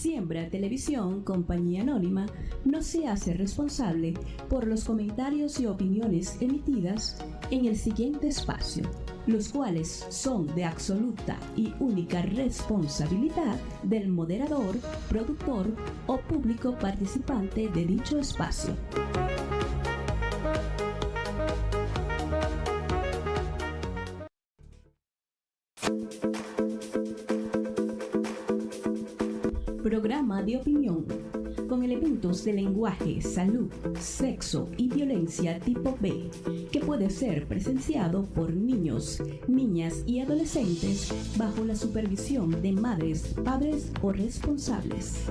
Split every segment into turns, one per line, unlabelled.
Siembra Televisión, compañía anónima, no se hace responsable por los comentarios y opiniones emitidas en el siguiente espacio, los cuales son de absoluta y única responsabilidad del moderador, productor o público participante de dicho espacio. Programa de opinión con elementos de lenguaje, salud, sexo y violencia tipo B, que puede ser presenciado por niños, niñas y adolescentes bajo la supervisión de madres, padres o responsables.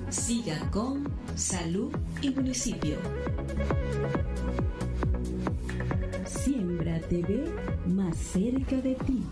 Siga con Salud y Municipio. Siembra TV, más cerca de ti.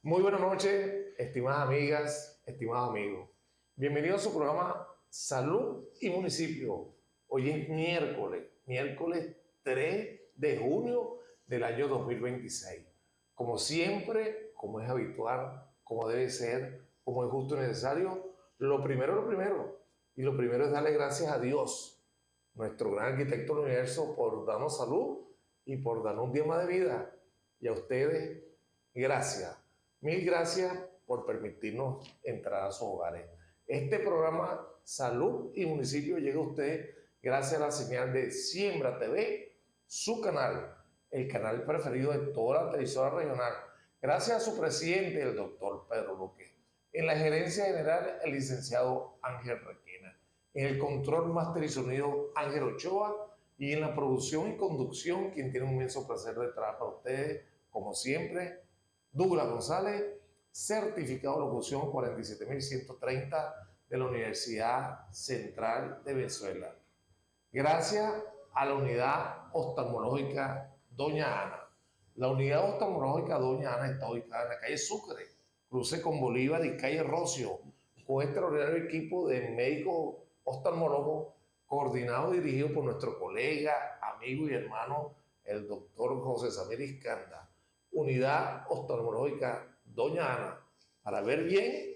Muy buenas noches, estimadas amigas, estimados amigos. Bienvenidos a su programa Salud y Municipio. Hoy es miércoles 3 de junio del año 2026. Como siempre, como es habitual, como debe ser, como es justo y necesario, lo primero. Y lo primero es darle gracias a Dios, nuestro gran arquitecto del universo, por darnos salud y por darnos un día más de vida. Y a ustedes, gracias. Mil gracias por permitirnos entrar a sus hogares. Este programa Salud y Municipio llega a usted gracias a la señal de Siembra TV, su canal, el canal preferido de toda la televisora regional. Gracias a su presidente, el doctor Pedro Luque. En la gerencia general, el licenciado Ángel Requena. En el control máster y sonido, Ángel Ochoa. Y en la producción y conducción, quien tiene un inmenso placer de trabajar para ustedes, como siempre, Douglas González, certificado de locución 47130 de la Universidad Central de Venezuela. Gracias a la unidad oftalmológica Doña Ana. La unidad oftalmológica Doña Ana está ubicada en la calle Sucre, cruce con Bolívar y calle Rocio, con un extraordinario equipo de médicos oftalmólogos coordinado y dirigido por nuestro colega, amigo y hermano, el doctor José Samir Iscanda. Unidad oftalmológica Doña Ana, para ver bien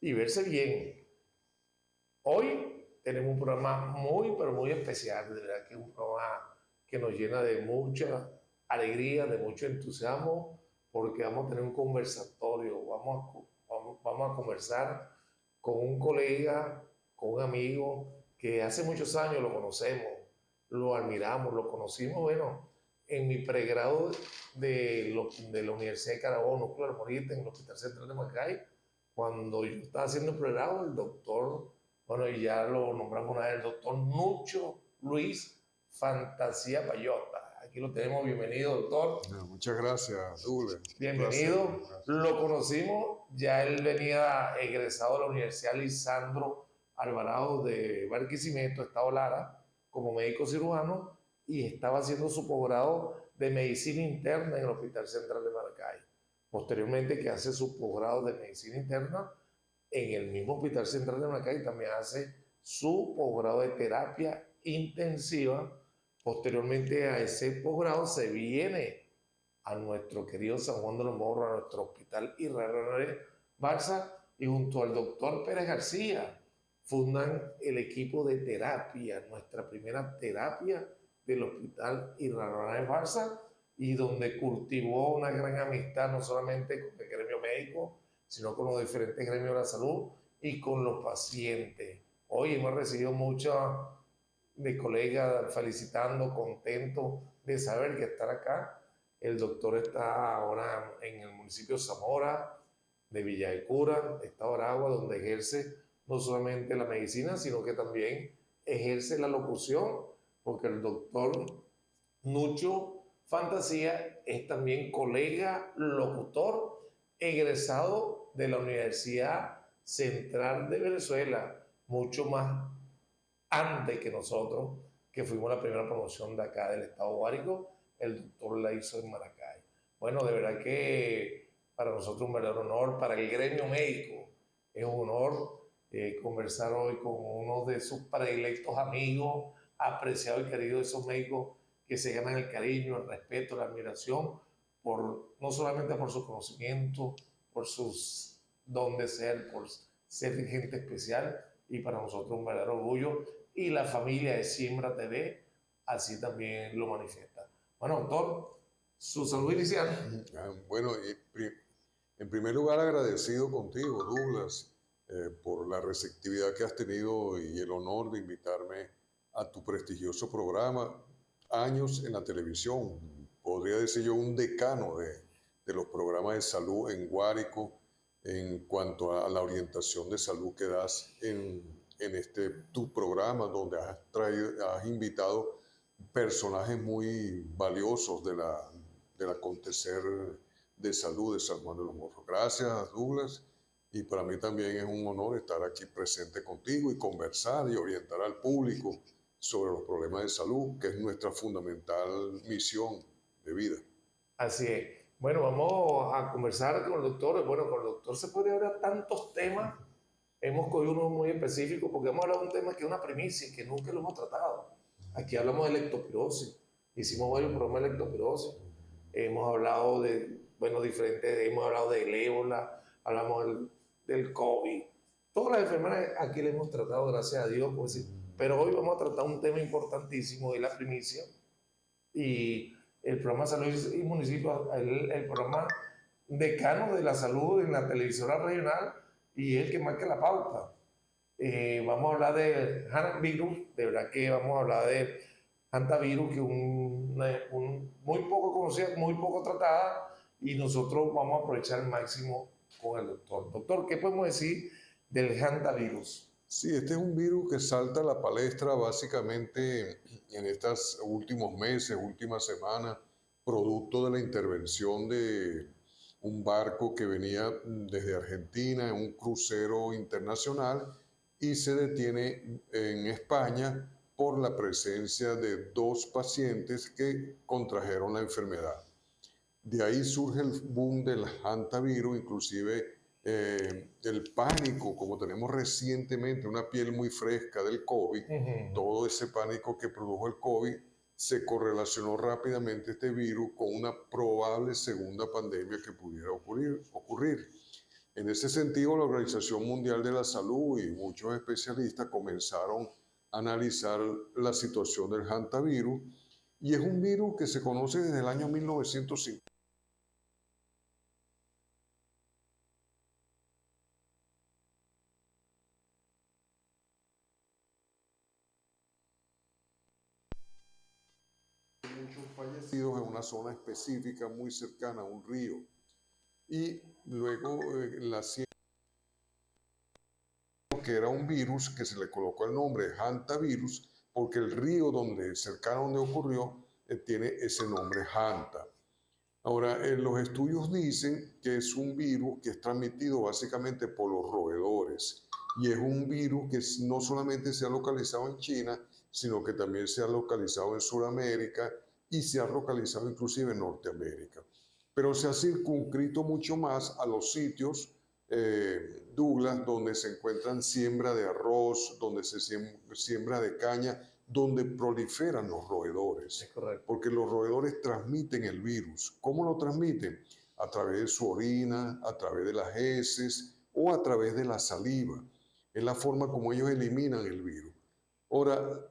y verse bien. Hoy tenemos un programa pero muy especial, de verdad que es un programa que nos llena de mucha alegría, de mucho entusiasmo, porque vamos a tener un conversatorio, vamos a conversar con un colega, con un amigo que hace muchos años lo conocemos, lo admiramos, lo conocimos, bueno, en mi pregrado de la Universidad de Carabobo, Núcleo Armorita, en el Hospital Central de Maracay, cuando yo estaba haciendo el pregrado, el doctor, bueno, y ya lo nombramos una vez, el doctor Nucho Luis Fantasía Payota. Aquí lo tenemos, bienvenido, doctor.
Muchas gracias, Douglas.
Bienvenido. Gracias. Lo conocimos, ya él venía egresado de la Universidad Lisandro Alvarado de Barquisimeto, Estado Lara, como médico cirujano, y estaba haciendo su posgrado de medicina interna en el Hospital Central de Maracay. Posteriormente que hace su posgrado de medicina interna en el mismo Hospital Central de Maracay, también hace su posgrado de terapia intensiva. Posteriormente a ese posgrado se viene a nuestro querido San Juan de los Morros, a nuestro Hospital Israel Barça, y junto al doctor Pérez García fundan el equipo de terapia, nuestra primera terapia del Hospital Israel Barça, y donde cultivó una gran amistad no solamente con el gremio médico, sino con los diferentes gremios de la salud y con los pacientes. Hoy hemos recibido muchos de colegas felicitando, contentos de saber que están acá El doctor está ahora en el municipio de Zamora, de Villa de Cura, Estado Aragua, donde ejerce no solamente la medicina, sino que también ejerce la locución, porque el doctor Nucho Fantasía es también colega locutor egresado de la Universidad Central de Venezuela, mucho más antes que nosotros, que fuimos la primera promoción de acá del estado Guárico. El doctor la hizo en Maracay. Bueno, de verdad que para nosotros un verdadero honor, para el gremio médico es un honor conversar hoy con uno de sus predilectos amigos, apreciados y queridos, de esos médicos que se ganan el cariño, el respeto, la admiración, no solamente por su conocimiento, por sus don de ser, por ser gente especial, y para nosotros un verdadero orgullo, y la familia de Siembra TV así también lo manifiesta. Bueno, doctor, su salud inicial.
Bueno, en primer lugar agradecido contigo, Douglas, por la receptividad que has tenido y el honor de invitarme a tu prestigioso programa. Años en la televisión, podría decir yo un decano de los programas de salud en Guárico en cuanto a la orientación de salud que das en tu programa, donde has invitado personajes muy valiosos del acontecer de salud de San Juan de los Morros. Gracias, Douglas, y para mí también es un honor estar aquí presente contigo y conversar y orientar al público sobre los problemas de salud, que es nuestra fundamental misión de vida.
Así es. Bueno, vamos a conversar con el doctor. Bueno, con el doctor se puede hablar tantos temas. Hemos cogido uno muy específico porque hemos hablado de un tema que es una primicia, que nunca lo hemos tratado. Aquí hablamos de leptospirosis. Hicimos varios programas de leptospirosis. Hemos hablado de, bueno, diferentes, hemos hablado del ébola, hablamos del COVID. Todas las enfermedades aquí le hemos tratado, gracias a Dios, pues, sí. Pero hoy vamos a tratar un tema importantísimo de la primicia, y el programa Salud y Municipio, el programa decano de la salud en la televisora regional, y es el que marca la pauta. Vamos a hablar de hantavirus, de verdad que vamos a hablar de hantavirus, que es muy poco conocida, muy poco tratada, y nosotros vamos a aprovechar al máximo con el doctor. Doctor, ¿qué podemos decir del hantavirus?
Sí, este es un virus que salta a la palestra básicamente en estos últimos meses, últimas semanas, producto de la intervención de un barco que venía desde Argentina en un crucero internacional y se detiene en España por la presencia de 2 pacientes que contrajeron la enfermedad. De ahí surge el boom del hantavirus, inclusive el pánico, como tenemos recientemente una piel muy fresca del COVID, todo ese pánico que produjo el COVID se correlacionó rápidamente este virus con una probable segunda pandemia que pudiera ocurrir. En ese sentido, la Organización Mundial de la Salud y muchos especialistas comenzaron a analizar la situación del hantavirus, y es un virus que se conoce desde el año 1950. Muchos fallecidos en una zona específica muy cercana a un río. Y luego la ciencia, que era un virus que se le colocó el nombre de hantavirus, porque el río cercano donde ocurrió tiene ese nombre, Hanta. Ahora, los estudios dicen que es un virus que es transmitido básicamente por los roedores, y es un virus que no solamente se ha localizado en China, sino que también se ha localizado en Sudamérica y se ha localizado inclusive en Norteamérica. Pero se ha circunscrito mucho más a los sitios, Douglas, donde se encuentran siembra de arroz, donde se siembra de caña, donde proliferan los roedores.
Es correcto.
Porque los roedores transmiten el virus. ¿Cómo lo transmiten? A través de su orina, a través de las heces o a través de la saliva. Es la forma como ellos eliminan el virus. Ahora,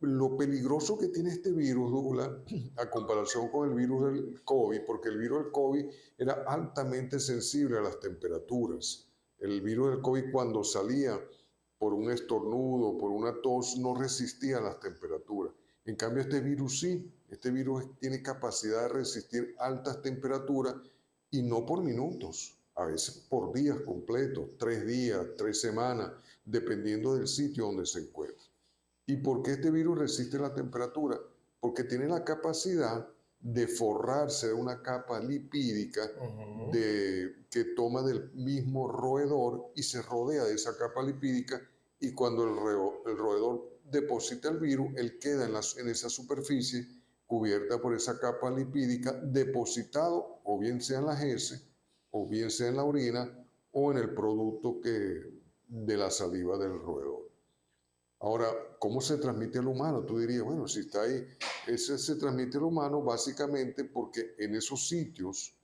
lo peligroso que tiene este virus, Douglas, a comparación con el virus del COVID, porque el virus del COVID era altamente sensible a las temperaturas. El virus del COVID, cuando salía por un estornudo, por una tos, no resistía a las temperaturas. En cambio, este virus sí, este virus tiene capacidad de resistir altas temperaturas y no por minutos, a veces por días completos, 3 días, 3 semanas, dependiendo del sitio donde se encuentre. ¿Y por qué este virus resiste la temperatura? Porque tiene la capacidad de forrarse de una capa lipídica que toma del mismo roedor y se rodea de esa capa lipídica, y cuando el roedor deposita el virus, él queda en esa superficie cubierta por esa capa lipídica, depositado o bien sea en las heces, o bien sea en la orina, o en el producto de la saliva del roedor. Ahora, ¿cómo se transmite al humano? Tú dirías, bueno, si está ahí, ese se transmite al humano básicamente porque en esos sitios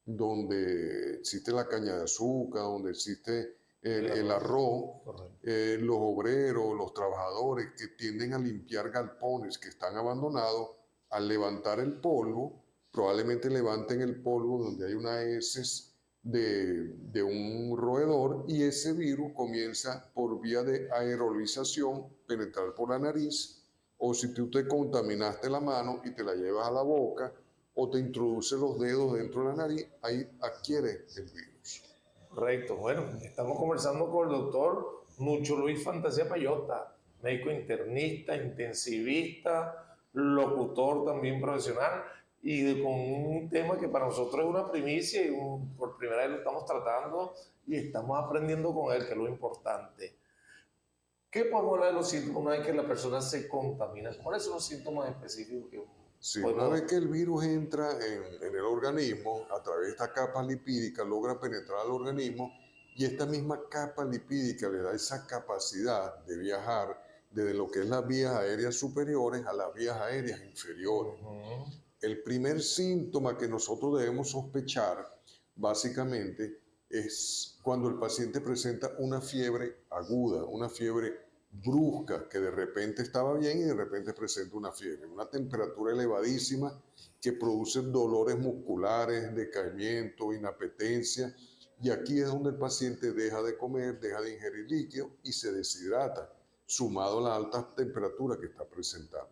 donde existe la caña de azúcar, donde existe el arroz, los obreros, los trabajadores que tienden a limpiar galpones que están abandonados, al levantar el polvo, probablemente levanten el polvo donde hay unas heces de un roedor, y ese virus comienza por vía de aerolización, penetrar por la nariz, o si tú te contaminaste la mano y te la llevas a la boca, o te introduces los dedos dentro de la nariz, ahí adquiere el virus.
Correcto. Bueno, estamos conversando con el doctor Nucho Luis Fantasía Payota, médico internista, intensivista, locutor también profesional, y con un tema que para nosotros es una primicia y por primera vez lo estamos tratando y estamos aprendiendo con él, que es lo importante. ¿Qué podemos hablar de los síntomas una vez que la persona se contamina? ¿Cuáles son los síntomas específicos que
Sí, una vez que el virus entra en el organismo, a través de esta capa lipídica, logra penetrar al organismo, y esta misma capa lipídica le da esa capacidad de viajar desde lo que es las vías aéreas superiores a las vías aéreas inferiores. El primer síntoma que nosotros debemos sospechar, básicamente, es cuando el paciente presenta una fiebre aguda, una fiebre brusca, que de repente estaba bien y de repente presenta una fiebre, una temperatura elevadísima que produce dolores musculares, decaimiento, inapetencia, y aquí es donde el paciente deja de comer, deja de ingerir líquido y se deshidrata, sumado a la alta temperatura que está presentando.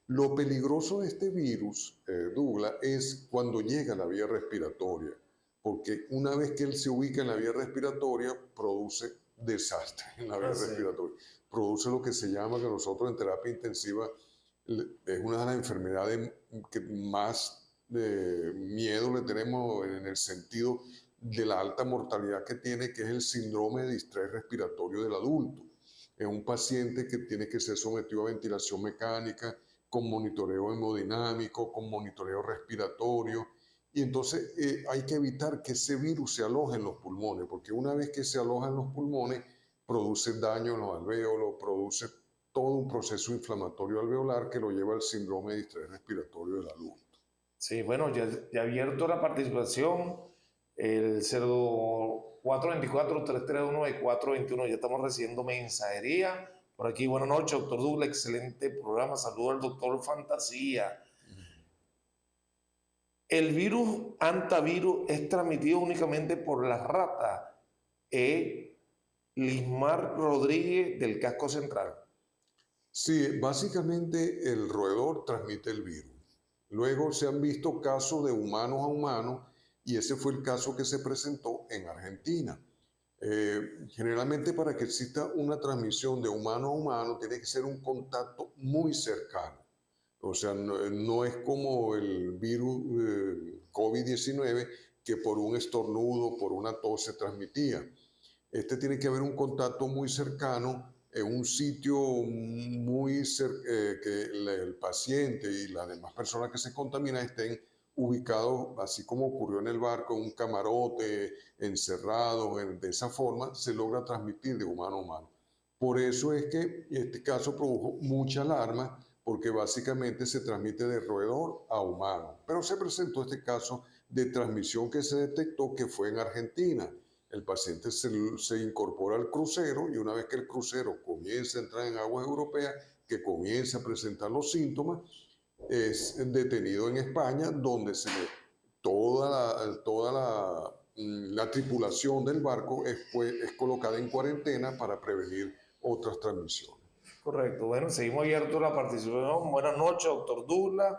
Lo peligroso de este virus, Douglas, es cuando llega a la vía respiratoria, porque una vez que él se ubica en la vía respiratoria, produce desastre en la vía respiratoria. Produce lo que se llama, que nosotros en terapia intensiva es una de las enfermedades que más miedo le tenemos, en el sentido de la alta mortalidad que tiene, que es el síndrome de distrés respiratorio del adulto. Es un paciente que tiene que ser sometido a ventilación mecánica, con monitoreo hemodinámico, con monitoreo respiratorio, y entonces hay que evitar que ese virus se aloje en los pulmones, porque una vez que se aloja en los pulmones, produce daño en los alvéolos, produce todo un proceso inflamatorio alveolar que lo lleva al síndrome de distrés respiratorio del adulto.
Sí, bueno, ya abierto la participación, el 0424-331-421, ya estamos recibiendo mensajería. Por aquí, buenas noches, doctor Douglas, excelente programa, saludo al doctor Fantasía. El virus antivirus es transmitido únicamente por la rata. Lismar Rodríguez, del Casco Central.
Sí, básicamente el roedor transmite el virus. Luego se han visto casos de humanos a humanos, y ese fue el caso que se presentó en Argentina. Generalmente, para que exista una transmisión de humano a humano, tiene que ser un contacto muy cercano. O sea, no es como el virus COVID-19, que por un estornudo, por una tos se transmitía. Tiene que haber un contacto muy cercano, en un sitio muy que el paciente y las demás personas que se contaminan estén ubicados, así como ocurrió en el barco, en un camarote, encerrado. De esa forma se logra transmitir de humano a humano. Por eso es que este caso produjo mucha alarma, porque básicamente se transmite de roedor a humano. Pero se presentó este caso de transmisión que se detectó, que fue en Argentina. El paciente se incorpora al crucero, y una vez que el crucero comienza a entrar en aguas europeas, que comienza a presentar los síntomas, es detenido en España, donde toda la tripulación del barco es colocada en cuarentena para prevenir otras transmisiones.
correcto. Bueno, seguimos abiertos a la participación. Buenas noches, doctor Douglas.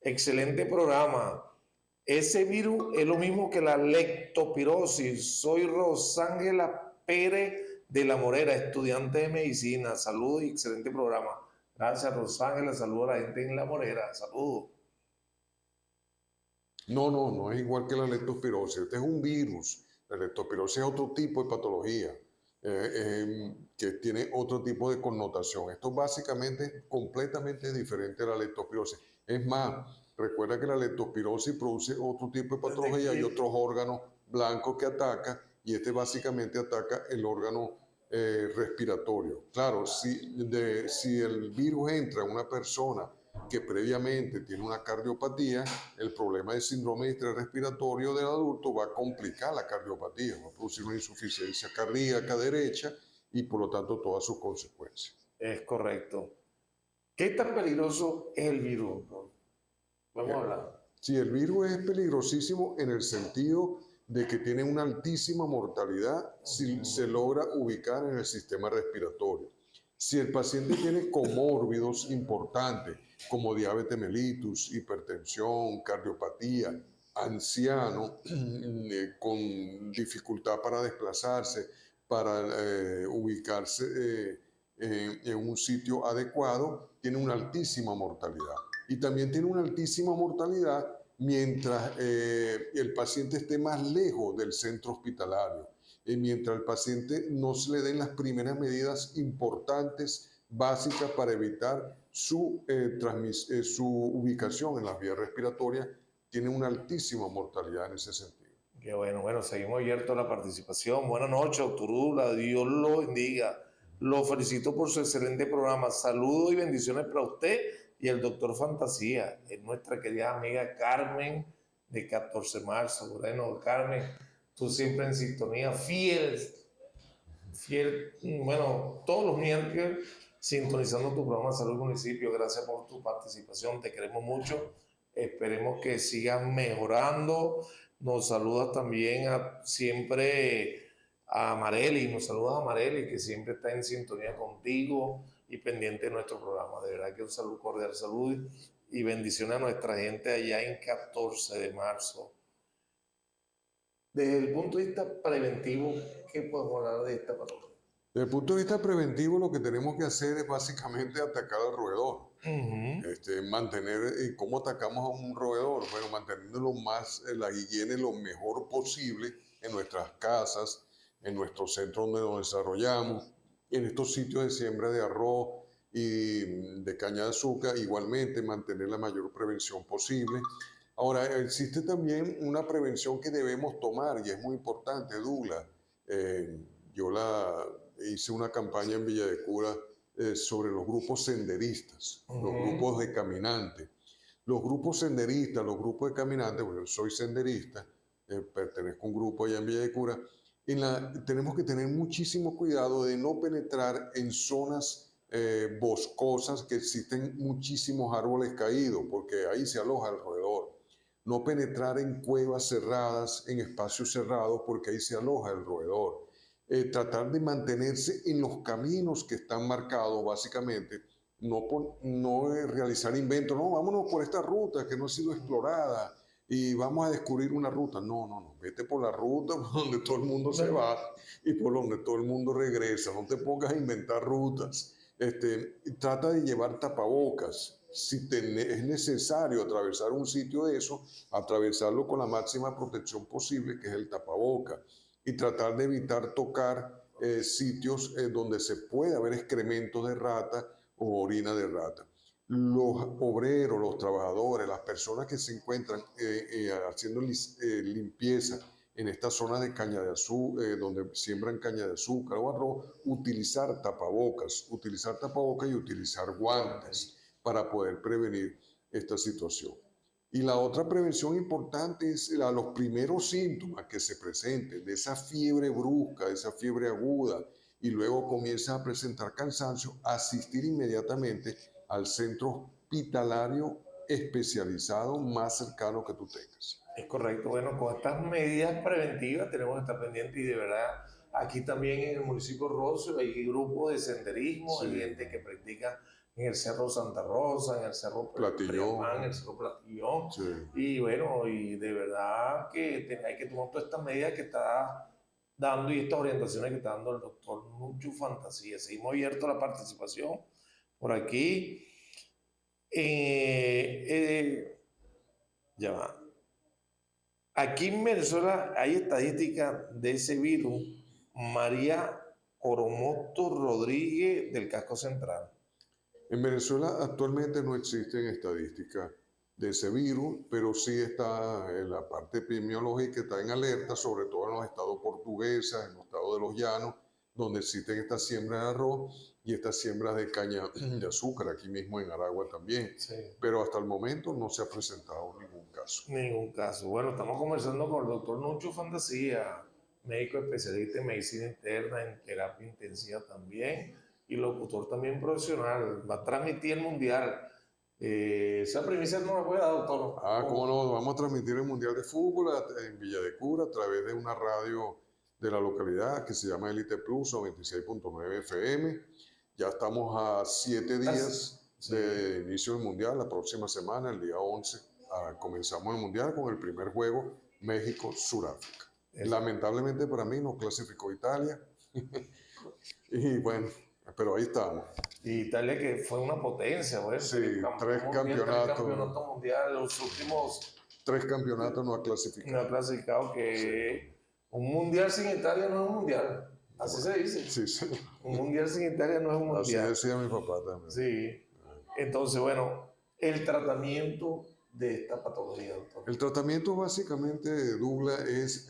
Excelente programa. Ese virus es lo mismo que la leptospirosis. Soy Rosángela Pérez de La Morera, estudiante de medicina. Saludos y excelente programa. Gracias, Rosángela. Saludos a la gente en La Morera. Saludos.
No es igual que la leptospirosis. Este es un virus. La leptospirosis es otro tipo de patología que tiene otro tipo de connotación. Esto básicamente es completamente diferente a la leptospirosis. Es más, recuerda que la leptospirosis produce otro tipo de patología y otros órganos blancos que ataca, y este básicamente ataca el órgano respiratorio. Claro, si el virus entra en una persona que previamente tiene una cardiopatía, el problema del síndrome de estrés respiratorio del adulto va a complicar la cardiopatía, va a producir una insuficiencia cardíaca derecha y por lo tanto todas sus consecuencias.
Es correcto. ¿Qué tan peligroso es el virus? Vamos a hablar.
Sí, el virus es peligrosísimo en el sentido de que tiene una altísima mortalidad si se logra ubicar en el sistema respiratorio. Si el paciente tiene comórbidos importantes como diabetes mellitus, hipertensión, cardiopatía, anciano, con dificultad para desplazarse, para ubicarse en un sitio adecuado, tiene una altísima mortalidad. Y también tiene una altísima mortalidad mientras el paciente esté más lejos del centro hospitalario. Mientras el paciente no se le den las primeras medidas importantes, básicas para evitar su ubicación en las vías respiratorias, tiene una altísima mortalidad en ese sentido.
Qué bueno, seguimos abiertos a la participación. Buenas noches, doctor Douglas, Dios lo bendiga. Lo felicito por su excelente programa. Saludos y bendiciones para usted y el doctor Fantasía. Es nuestra querida amiga Carmen de 14 de marzo. Bueno, Carmen, tú siempre en sintonía, fiel, bueno, todos los miércoles sintonizando tu programa Salud Municipio. Gracias por tu participación, te queremos mucho. Esperemos que sigas mejorando. Nos saludas también siempre a Marely, nos saludas a Marely, que siempre está en sintonía contigo y pendiente de nuestro programa. De verdad que un saludo cordial, salud y bendiciones a nuestra gente allá en 14 de marzo. Desde el punto de vista preventivo, ¿qué podemos hablar de esta patología?
Desde el punto de vista preventivo, lo que tenemos que hacer es básicamente atacar al roedor. Mantener, ¿cómo atacamos a un roedor? Bueno, manteniendo la higiene lo mejor posible en nuestras casas, en nuestros centros donde nos desarrollamos, en estos sitios de siembra de arroz y de caña de azúcar, igualmente mantener la mayor prevención posible. Ahora, existe también una prevención que debemos tomar y es muy importante, Douglas. Yo hice una campaña en Villa de Cura sobre los grupos senderistas, los grupos de caminantes. Los grupos senderistas, los grupos de caminantes, bueno, yo soy senderista, pertenezco a un grupo allá en Villa de Cura, tenemos que tener muchísimo cuidado de no penetrar en zonas boscosas que existen muchísimos árboles caídos, porque ahí se aloja el roedor. No penetrar en cuevas cerradas, en espacios cerrados, porque ahí se aloja el roedor. Tratar de mantenerse en los caminos que están marcados, básicamente, no realizar inventos, no, vámonos por esta ruta que no ha sido explorada y vamos a descubrir una ruta. No, vete por la ruta por donde todo el mundo se va y por donde todo el mundo regresa. No te pongas a inventar rutas. Trata de llevar tapabocas. Si es necesario atravesar un sitio de eso, atravesarlo con la máxima protección posible, que es el tapaboca. Y tratar de evitar tocar sitios donde se puede haber excrementos de rata o orina de rata. Los obreros, los trabajadores, las personas que se encuentran haciendo limpieza en estas zonas de caña de azúcar, donde siembran caña de azúcar o arroz, utilizar tapabocas y utilizar guantes para poder prevenir esta situación. Y la otra prevención importante es a los primeros síntomas que se presenten de esa fiebre brusca, de esa fiebre aguda, y luego comienza a presentar cansancio, asistir inmediatamente al centro hospitalario especializado más cercano que tú tengas.
Es correcto. Bueno, con estas medidas preventivas tenemos que estar pendientes y de verdad Aquí también en el municipio de Rocio hay grupos de senderismo,
Sí.
hay gente que practica en el Cerro Santa Rosa, en el Cerro
Platillón.
Priamán, en el Cerro Platillón.
Sí.
Y bueno, y de verdad que hay que tomar todas estas medidas que está dando y estas orientaciones que está dando el doctor Nucho Fantasía. Seguimos abiertos a la participación por aquí. Ya va. Aquí en Venezuela hay estadísticas de ese virus. María Oromoto Rodríguez del Casco Central.
En Venezuela actualmente no existen estadísticas de ese virus, pero sí está en la parte epidemiológica, está en alerta, sobre todo en los estados portugueses, en los estados de los llanos, donde existen estas siembras de arroz y estas siembras de caña de azúcar, aquí mismo en Aragua también.
Sí.
Pero hasta el momento no se ha presentado ningún caso.
Ningún caso. Bueno, estamos conversando con el doctor Nucho Fantasía, médico especialista en medicina interna, en terapia intensiva también, y locutor también profesional. Va a transmitir el mundial. Esa primicia no la puede dar, doctor.
¿Cómo no? Vamos a transmitir el Mundial de Fútbol en Villa de Cura a través de una radio de la localidad que se llama Elite Plus 96.9 FM. Ya estamos a 7 días de inicio del Mundial. La próxima semana, el día 11, comenzamos el Mundial con el primer juego México-Sudáfrica. Lamentablemente para mí no clasificó Italia. Y bueno, pero ahí estamos.
Y Italia, que fue una potencia, ¿verdad?
Sí, tres campeonatos
mundiales, los últimos
3 campeonatos no ha clasificado.
No ha clasificado, que un mundial sin Italia no es un mundial. Así se dice.
Sí, sí.
Un mundial sin Italia no es un mundial.
Así decía mi papá también.
Sí. Entonces, bueno, el tratamiento de esta patología, doctor.
El tratamiento básicamente, Douglas, es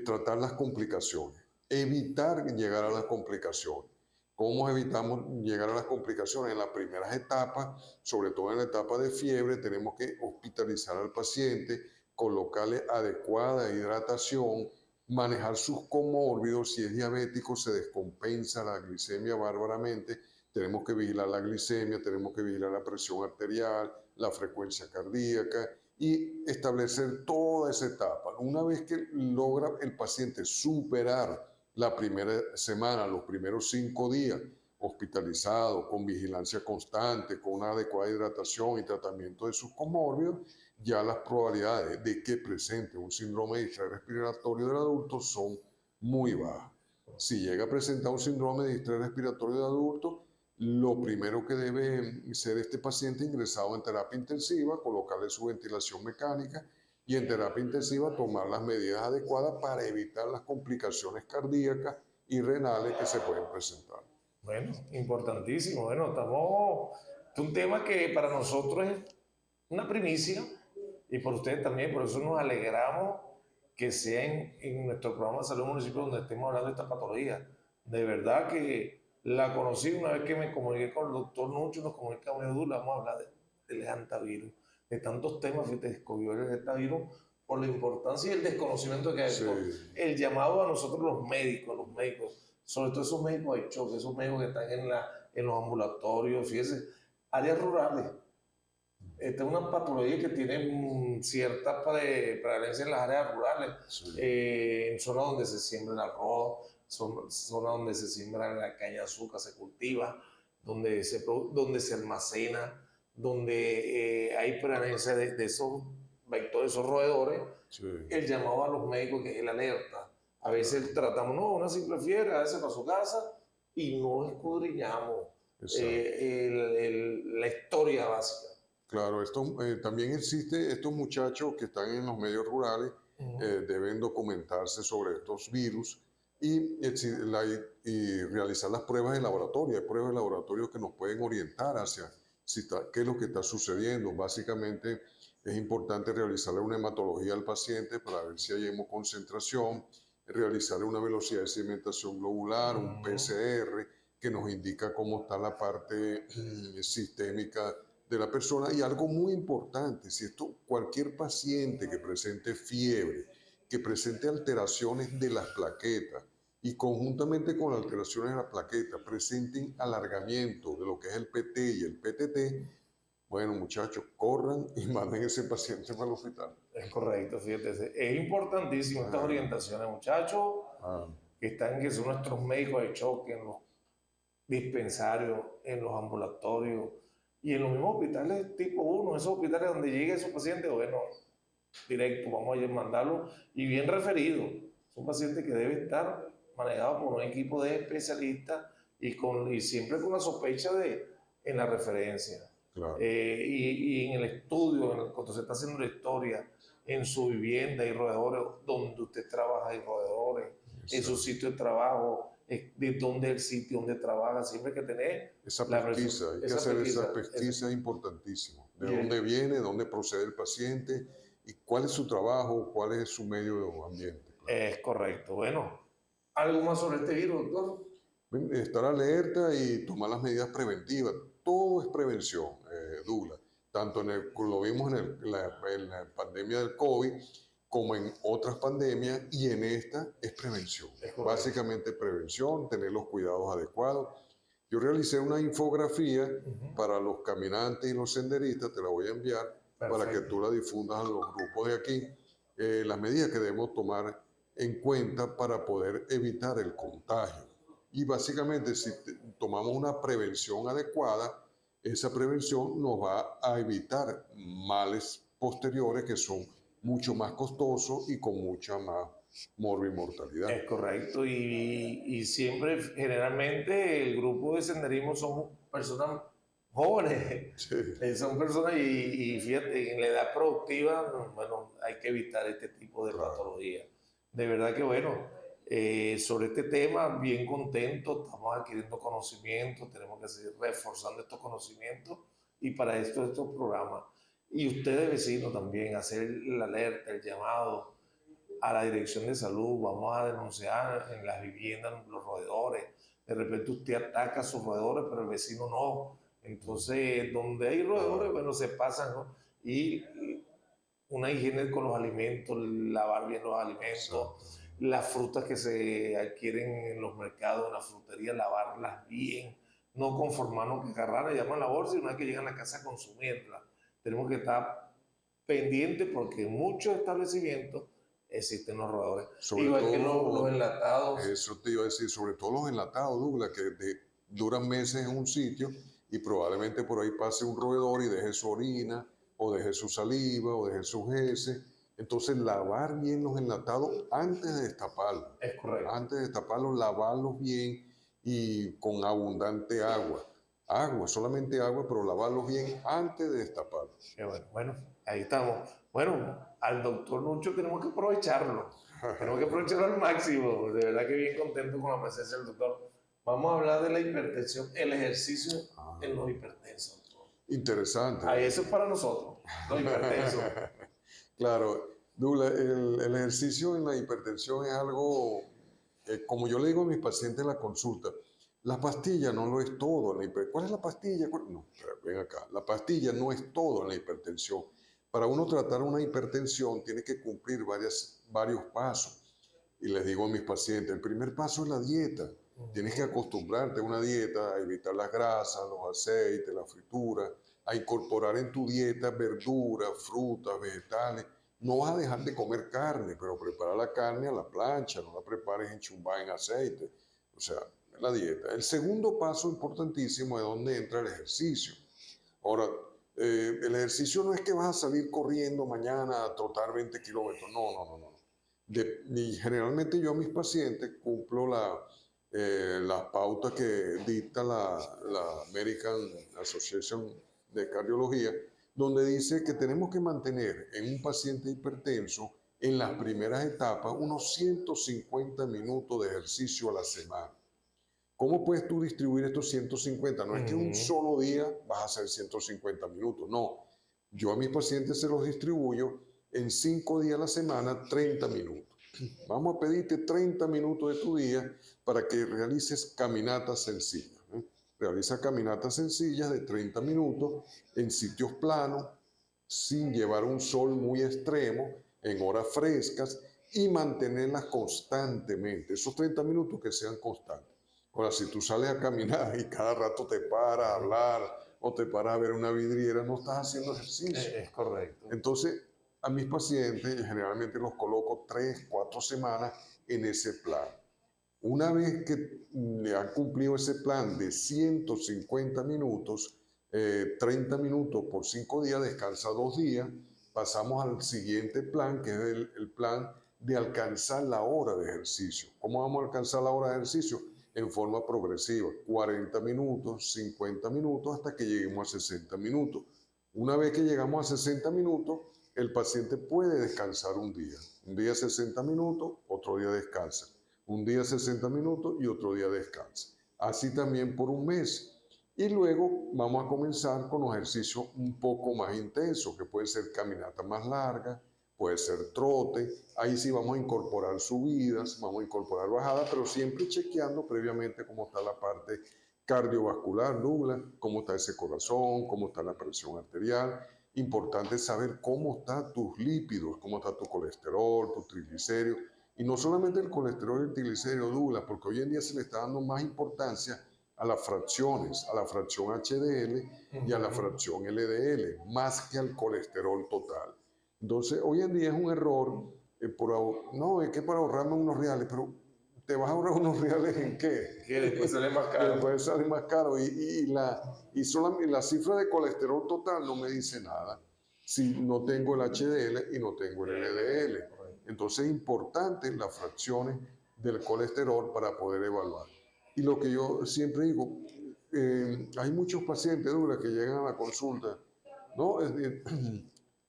tratar las complicaciones, evitar llegar a las complicaciones. ¿Cómo evitamos llegar a las complicaciones? En las primeras etapas, sobre todo en la etapa de fiebre, tenemos que hospitalizar al paciente, colocarle adecuada hidratación, manejar sus comórbidos. Si es diabético, se descompensa la glicemia bárbaramente. Tenemos que vigilar la glicemia, tenemos que vigilar la presión arterial, la frecuencia cardíaca y establecer toda esa etapa. Una vez que logra el paciente superar la primera semana, los primeros 5 días, hospitalizado, con vigilancia constante, con una adecuada hidratación y tratamiento de sus comórbidos, ya las probabilidades de que presente un síndrome de distrés respiratorio del adulto son muy bajas. Si llega a presentar un síndrome de distrés respiratorio del adulto, lo primero que debe ser este paciente ingresado en terapia intensiva, colocarle su ventilación mecánica y en terapia intensiva tomar las medidas adecuadas para evitar las complicaciones cardíacas y renales que se pueden presentar.
Bueno, importantísimo. Bueno, es un tema que para nosotros es una primicia y por ustedes también, por eso nos alegramos que sea en nuestro programa de salud municipal donde estemos hablando de esta patología. De verdad que la conocí una vez que me comuniqué con el doctor Nucho, nos comunicamos en Edu, vamos a hablar del hantavirus, de tantos temas que te escogió el hantavirus por la importancia y el desconocimiento que hay. Sí. El llamado a nosotros los médicos, sobre todo esos médicos de choque, esos médicos que están en los ambulatorios, fíjense, áreas rurales. Esta es una patología que tiene cierta prevalencia en las áreas rurales, sí. En zonas donde se siembra el arroz, zonas donde se siembra la caña de azúcar, se cultiva, donde se almacena, donde hay prevalencia de esos vectores, esos roedores. Sí. El llamado a los médicos, que es el alerta. A veces tratamos, una simple fiebre, a veces para su casa, y no escudriñamos la historia básica.
Claro, también existe, estos muchachos que están en los medios rurales deben documentarse sobre estos virus y realizar las pruebas de laboratorio. Hay pruebas de laboratorio que nos pueden orientar hacia qué es lo que está sucediendo. Básicamente es importante realizarle una hematología al paciente para ver si hay hemoconcentración, realizarle una velocidad de sedimentación globular, un PCR que nos indica cómo está la parte sistémica de la persona. Y algo muy importante, cualquier paciente que presente fiebre, que presente alteraciones de las plaquetas y conjuntamente con las alteraciones de la plaqueta presenten alargamiento de lo que es el PT y el PTT, bueno, muchachos, corran y manden ese paciente para el hospital.
Es correcto, fíjate, es importantísimo estas orientaciones, muchachos. que son nuestros médicos de choque en los dispensarios, en los ambulatorios y en los mismos hospitales tipo 1, esos hospitales donde llega esos pacientes, bueno, directo, vamos a mandarlo y bien referido. Es un paciente que debe estar manejado por un equipo de especialistas y siempre con la sospecha en la referencia.
Claro.
Y en el estudio, cuando se está haciendo la historia, en su vivienda hay roedores, donde usted trabaja hay roedores, en su sitio de trabajo, de dónde es el sitio donde trabaja, siempre hay que tener
esa pesquisa, hay que hacer esa pesquisa, es importantísimo. De dónde viene, de dónde procede el paciente y cuál es su trabajo, cuál es su medio ambiente. Claro.
Es correcto. Bueno, ¿algo más sobre este virus, doctor?
Estar alerta y tomar las medidas preventivas. Todo es prevención, Douglas. Tanto lo vimos en la pandemia del COVID, como en otras pandemias, y en esta es prevención. Básicamente prevención, tener los cuidados adecuados. Yo realicé una infografía para los caminantes y los senderistas, te la voy a enviar. Perfecto. Para que tú la difundas a los grupos de aquí, las medidas que debemos tomar en cuenta para poder evitar el contagio. Y básicamente si tomamos una prevención adecuada, esa prevención nos va a evitar males posteriores que son mucho más costosos y con mucha más morbimortalidad.
Es correcto, y siempre, generalmente, el grupo de senderismo son personas jóvenes, sí. Son personas, y fíjate, en la edad productiva, bueno, hay que evitar este tipo de patologías. De verdad que, bueno, sobre este tema, bien contento, estamos adquiriendo conocimientos, tenemos que seguir reforzando estos conocimientos, y para esto, estos programas. Y ustedes, vecinos, también, hacer la alerta, el llamado a la dirección de salud, vamos a denunciar en las viviendas los roedores. De repente usted ataca a sus roedores, pero el vecino no. Entonces, donde hay roedores, bueno, se pasan, ¿no? Y una higiene con los alimentos, lavar bien los alimentos, las frutas que se adquieren en los mercados, en las fruterías, lavarlas bien, no conformarnos que agarrar, llaman la bolsa y una vez que llegan a la casa a consumirla. Tenemos que estar pendientes porque en muchos establecimientos existen los roedores. Igual que los enlatados.
Eso te iba a decir, sobre todo los enlatados, Douglas, que duran meses en un sitio y probablemente por ahí pase un roedor y deje su orina, o deje su saliva, o deje sus heces. Entonces, lavar bien los enlatados antes de destaparlos.
Es correcto.
Antes de destaparlos, lavarlos bien y con abundante agua. Agua, solamente agua, pero lavarlos bien antes de destaparlos.
Qué bueno. Bueno, ahí estamos. Bueno, al doctor Nucho tenemos que aprovecharlo. Tenemos que aprovecharlo al máximo. De verdad que bien contento con la presencia del doctor. Vamos a hablar de la hipertensión, el ejercicio en los hipertensos.
Interesante.
Ahí eso es para nosotros, los hipertensos.
Claro, Douglas, el ejercicio en la hipertensión es algo, como yo le digo a mis pacientes en la consulta, la pastilla no lo es todo. ¿Cuál es la pastilla? No, ven acá. La pastilla no es todo en la hipertensión. Para uno tratar una hipertensión tiene que cumplir varios pasos. Y les digo a mis pacientes, el primer paso es la dieta. Tienes que acostumbrarte a una dieta, a evitar las grasas, los aceites, la fritura, a incorporar en tu dieta verduras, frutas, vegetales. No vas a dejar de comer carne, pero prepara la carne a la plancha, no la prepares enchumbada en aceite. O sea, la dieta. El segundo paso importantísimo es donde entra el ejercicio. Ahora, el ejercicio no es que vas a salir corriendo mañana a trotar 20 kilómetros. No. Y generalmente yo a mis pacientes cumplo las pautas que dicta la American Association de Cardiología, donde dice que tenemos que mantener en un paciente hipertenso en las primeras etapas unos 150 minutos de ejercicio a la semana. ¿Cómo puedes tú distribuir estos 150? No es que un solo día vas a hacer 150 minutos, no. Yo a mis pacientes se los distribuyo en 5 días a la semana, 30 minutos. Vamos a pedirte 30 minutos de tu día para que realices caminatas sencillas. Realiza caminatas sencillas de 30 minutos en sitios planos, sin llevar un sol muy extremo, en horas frescas y mantenerlas constantemente. Esos 30 minutos que sean constantes. Ahora, si tú sales a caminar y cada rato te paras a hablar o te paras a ver una vidriera, no estás haciendo ejercicio.
Es correcto.
Entonces, a mis pacientes generalmente los coloco 3, 4 semanas en ese plan. Una vez que han cumplido ese plan de 150 minutos, 30 minutos por 5 días, descansa 2 días, pasamos al siguiente plan, que es el plan de alcanzar la hora de ejercicio. ¿Cómo vamos a alcanzar la hora de ejercicio? En forma progresiva, 40 minutos, 50 minutos, hasta que lleguemos a 60 minutos. Una vez que llegamos a 60 minutos, el paciente puede descansar un día 60 minutos, otro día descansa, un día 60 minutos y otro día descansa. Así también por un mes. Y luego vamos a comenzar con los ejercicios un poco más intensos, que puede ser caminata más larga, puede ser trote. Ahí sí vamos a incorporar subidas, vamos a incorporar bajadas, pero siempre chequeando previamente cómo está la parte cardiovascular, Douglas, cómo está ese corazón, cómo está la presión arterial. Importante saber cómo están tus lípidos, cómo está tu colesterol, tu triglicéridos. Y no solamente el colesterol y el triglicérido, Douglas, porque hoy en día se le está dando más importancia a las fracciones, a la fracción HDL y a la fracción LDL, más que al colesterol total. Entonces, hoy en día es un error, no, es que para ahorrarme unos reales, pero ¿te vas a ahorrar unos reales en qué?
Que después sale más caro.
Después sale más caro. Y la cifra de colesterol total no me dice nada si no tengo el HDL y no tengo el LDL. Entonces es importante las fracciones del colesterol para poder evaluar. Y lo que yo siempre digo, hay muchos pacientes, Douglas, que llegan a la consulta, ¿no?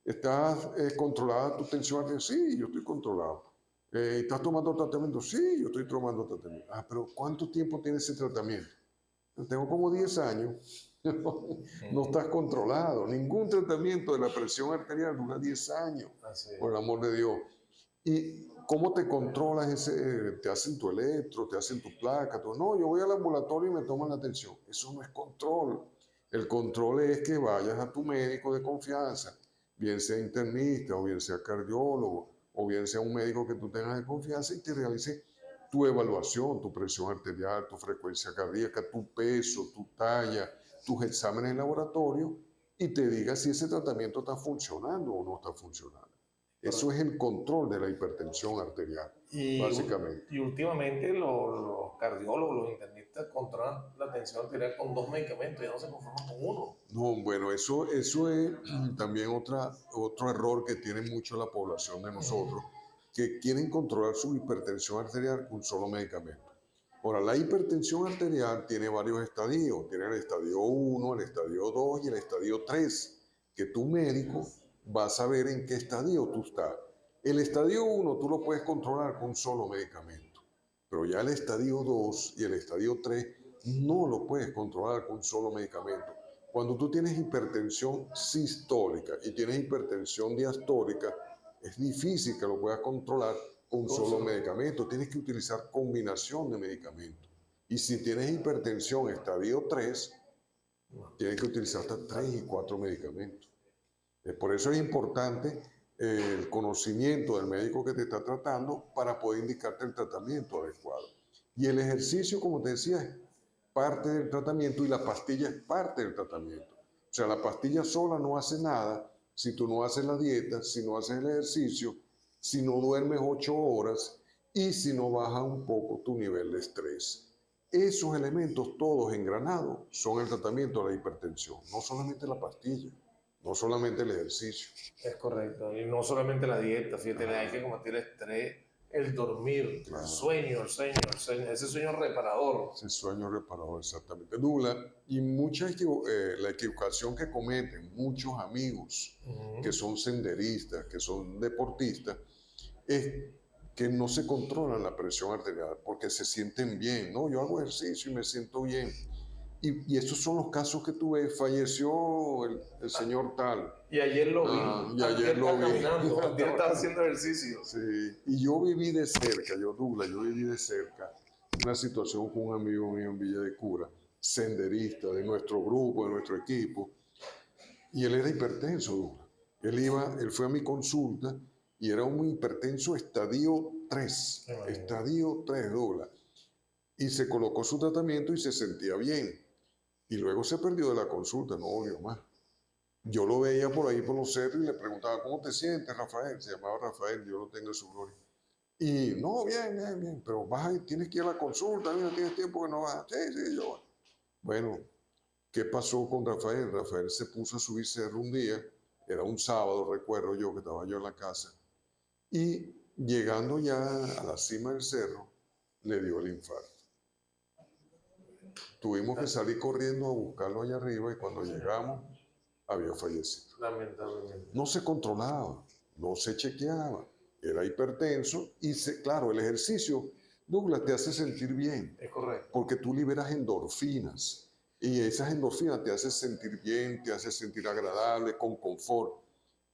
¿Estás controlada tu tensión arterial? Sí, yo estoy controlado. ¿Estás tomando tratamiento? Sí, yo estoy tomando tratamiento. Ah, pero ¿cuánto tiempo tiene ese tratamiento? Tengo como 10 años. No estás controlado. Ningún tratamiento de la presión arterial dura 10 años, por el amor de Dios. ¿Y cómo te controlas te hacen tu electro, te hacen tu placa? No, yo voy al ambulatorio y me toman la tensión. Eso no es control. El control es que vayas a tu médico de confianza, bien sea internista o bien sea cardiólogo, o bien sea un médico que tú tengas de confianza y te realice tu evaluación, tu presión arterial, tu frecuencia cardíaca, tu peso, tu talla, tus exámenes en laboratorio y te diga si ese tratamiento está funcionando o no está funcionando. Eso es el control de la hipertensión arterial, básicamente.
Y últimamente los cardiólogos, los internistas controlan la tensión arterial con 2 medicamentos, ya no se conforman con uno.
No, bueno, eso es también otro error que tiene mucho la población de nosotros, que quieren controlar su hipertensión arterial con un solo medicamento. Ahora, la hipertensión arterial tiene varios estadios. Tiene el estadio 1, el estadio 2 y el estadio 3, que tu médico va a saber en qué estadio tú estás. El estadio 1 tú lo puedes controlar con un solo medicamento, pero ya el estadio 2 y el estadio 3 no lo puedes controlar con un solo medicamento. Cuando tú tienes hipertensión sistólica y tienes hipertensión diastólica, es difícil que lo puedas controlar con un solo medicamento. Tienes que utilizar combinación de medicamentos. Y si tienes hipertensión estadio 3, tienes que utilizar hasta 3 y 4 medicamentos. Por eso es importante el conocimiento del médico que te está tratando para poder indicarte el tratamiento adecuado. Y el ejercicio, como te decía, es parte del tratamiento y la pastilla es parte del tratamiento. O sea, la pastilla sola no hace nada si tú no haces la dieta, si no haces el ejercicio, si no duermes 8 horas y si no baja un poco tu nivel de estrés. Esos elementos todos engranados son el tratamiento de la hipertensión, no solamente la pastilla. No solamente el ejercicio.
Es correcto. Y no solamente la dieta, fíjate, hay que combatir el estrés, el dormir,
Claro.
el sueño, ese sueño reparador.
Ese sueño reparador, exactamente. Douglas, y la equivocación que cometen muchos amigos que son senderistas, que son deportistas, es que no se controlan la presión arterial porque se sienten bien. No, yo hago ejercicio y me siento bien. Y estos son los casos que tú ves. Falleció el señor tal.
Y ayer lo vi.
Y ayer lo vi.
Caminando, ayer estaba haciendo ejercicio.
Sí. Y yo viví de cerca, Douglas, yo viví de cerca una situación con un amigo mío en Villa de Cura, senderista de nuestro grupo, de nuestro equipo. Y él era hipertenso, Douglas. Él fue a mi consulta y era un hipertenso estadio 3. Estadio 3, Douglas. Y se colocó su tratamiento y se sentía bien. Y luego se perdió de la consulta, no volvió más. Yo lo veía por ahí por los cerros y le preguntaba, ¿cómo te sientes, Rafael? Se llamaba Rafael, Dios lo tenga en su gloria. Y no, bien, pero tienes que ir a la consulta, mira, tienes tiempo que no vas. Sí, yo voy. Bueno, ¿qué pasó con Rafael? Rafael se puso a subir cerro un día, era un sábado, recuerdo yo, que estaba yo en la casa, y llegando ya a la cima del cerro, le dio el infarto. Tuvimos que salir corriendo a buscarlo allá arriba y cuando llegamos, había fallecido.
Lamentablemente.
No se controlaba, no se chequeaba, era hipertenso y, claro, el ejercicio, Douglas, te hace sentir bien.
Es correcto.
Porque tú liberas endorfinas y esas endorfinas te hacen sentir bien, te hacen sentir agradable, con confort.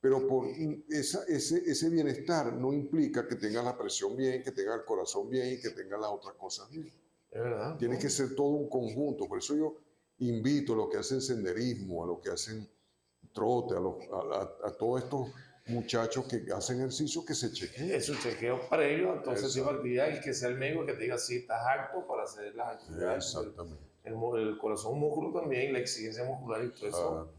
Pero por ese bienestar no implica que tengas la presión bien, que tengas el corazón bien y que tengas las otras cosas bien.
Es verdad.
Tiene que ser todo un conjunto. Por eso yo invito a los que hacen senderismo, a los que hacen trote, a todos estos muchachos que hacen ejercicio, que se chequeen.
Es un chequeo para ellos, entonces si actividad y que sea el médico que te diga si estás apto para hacer las actividades.
Exactamente.
El corazón músculo también, la exigencia muscular y todo eso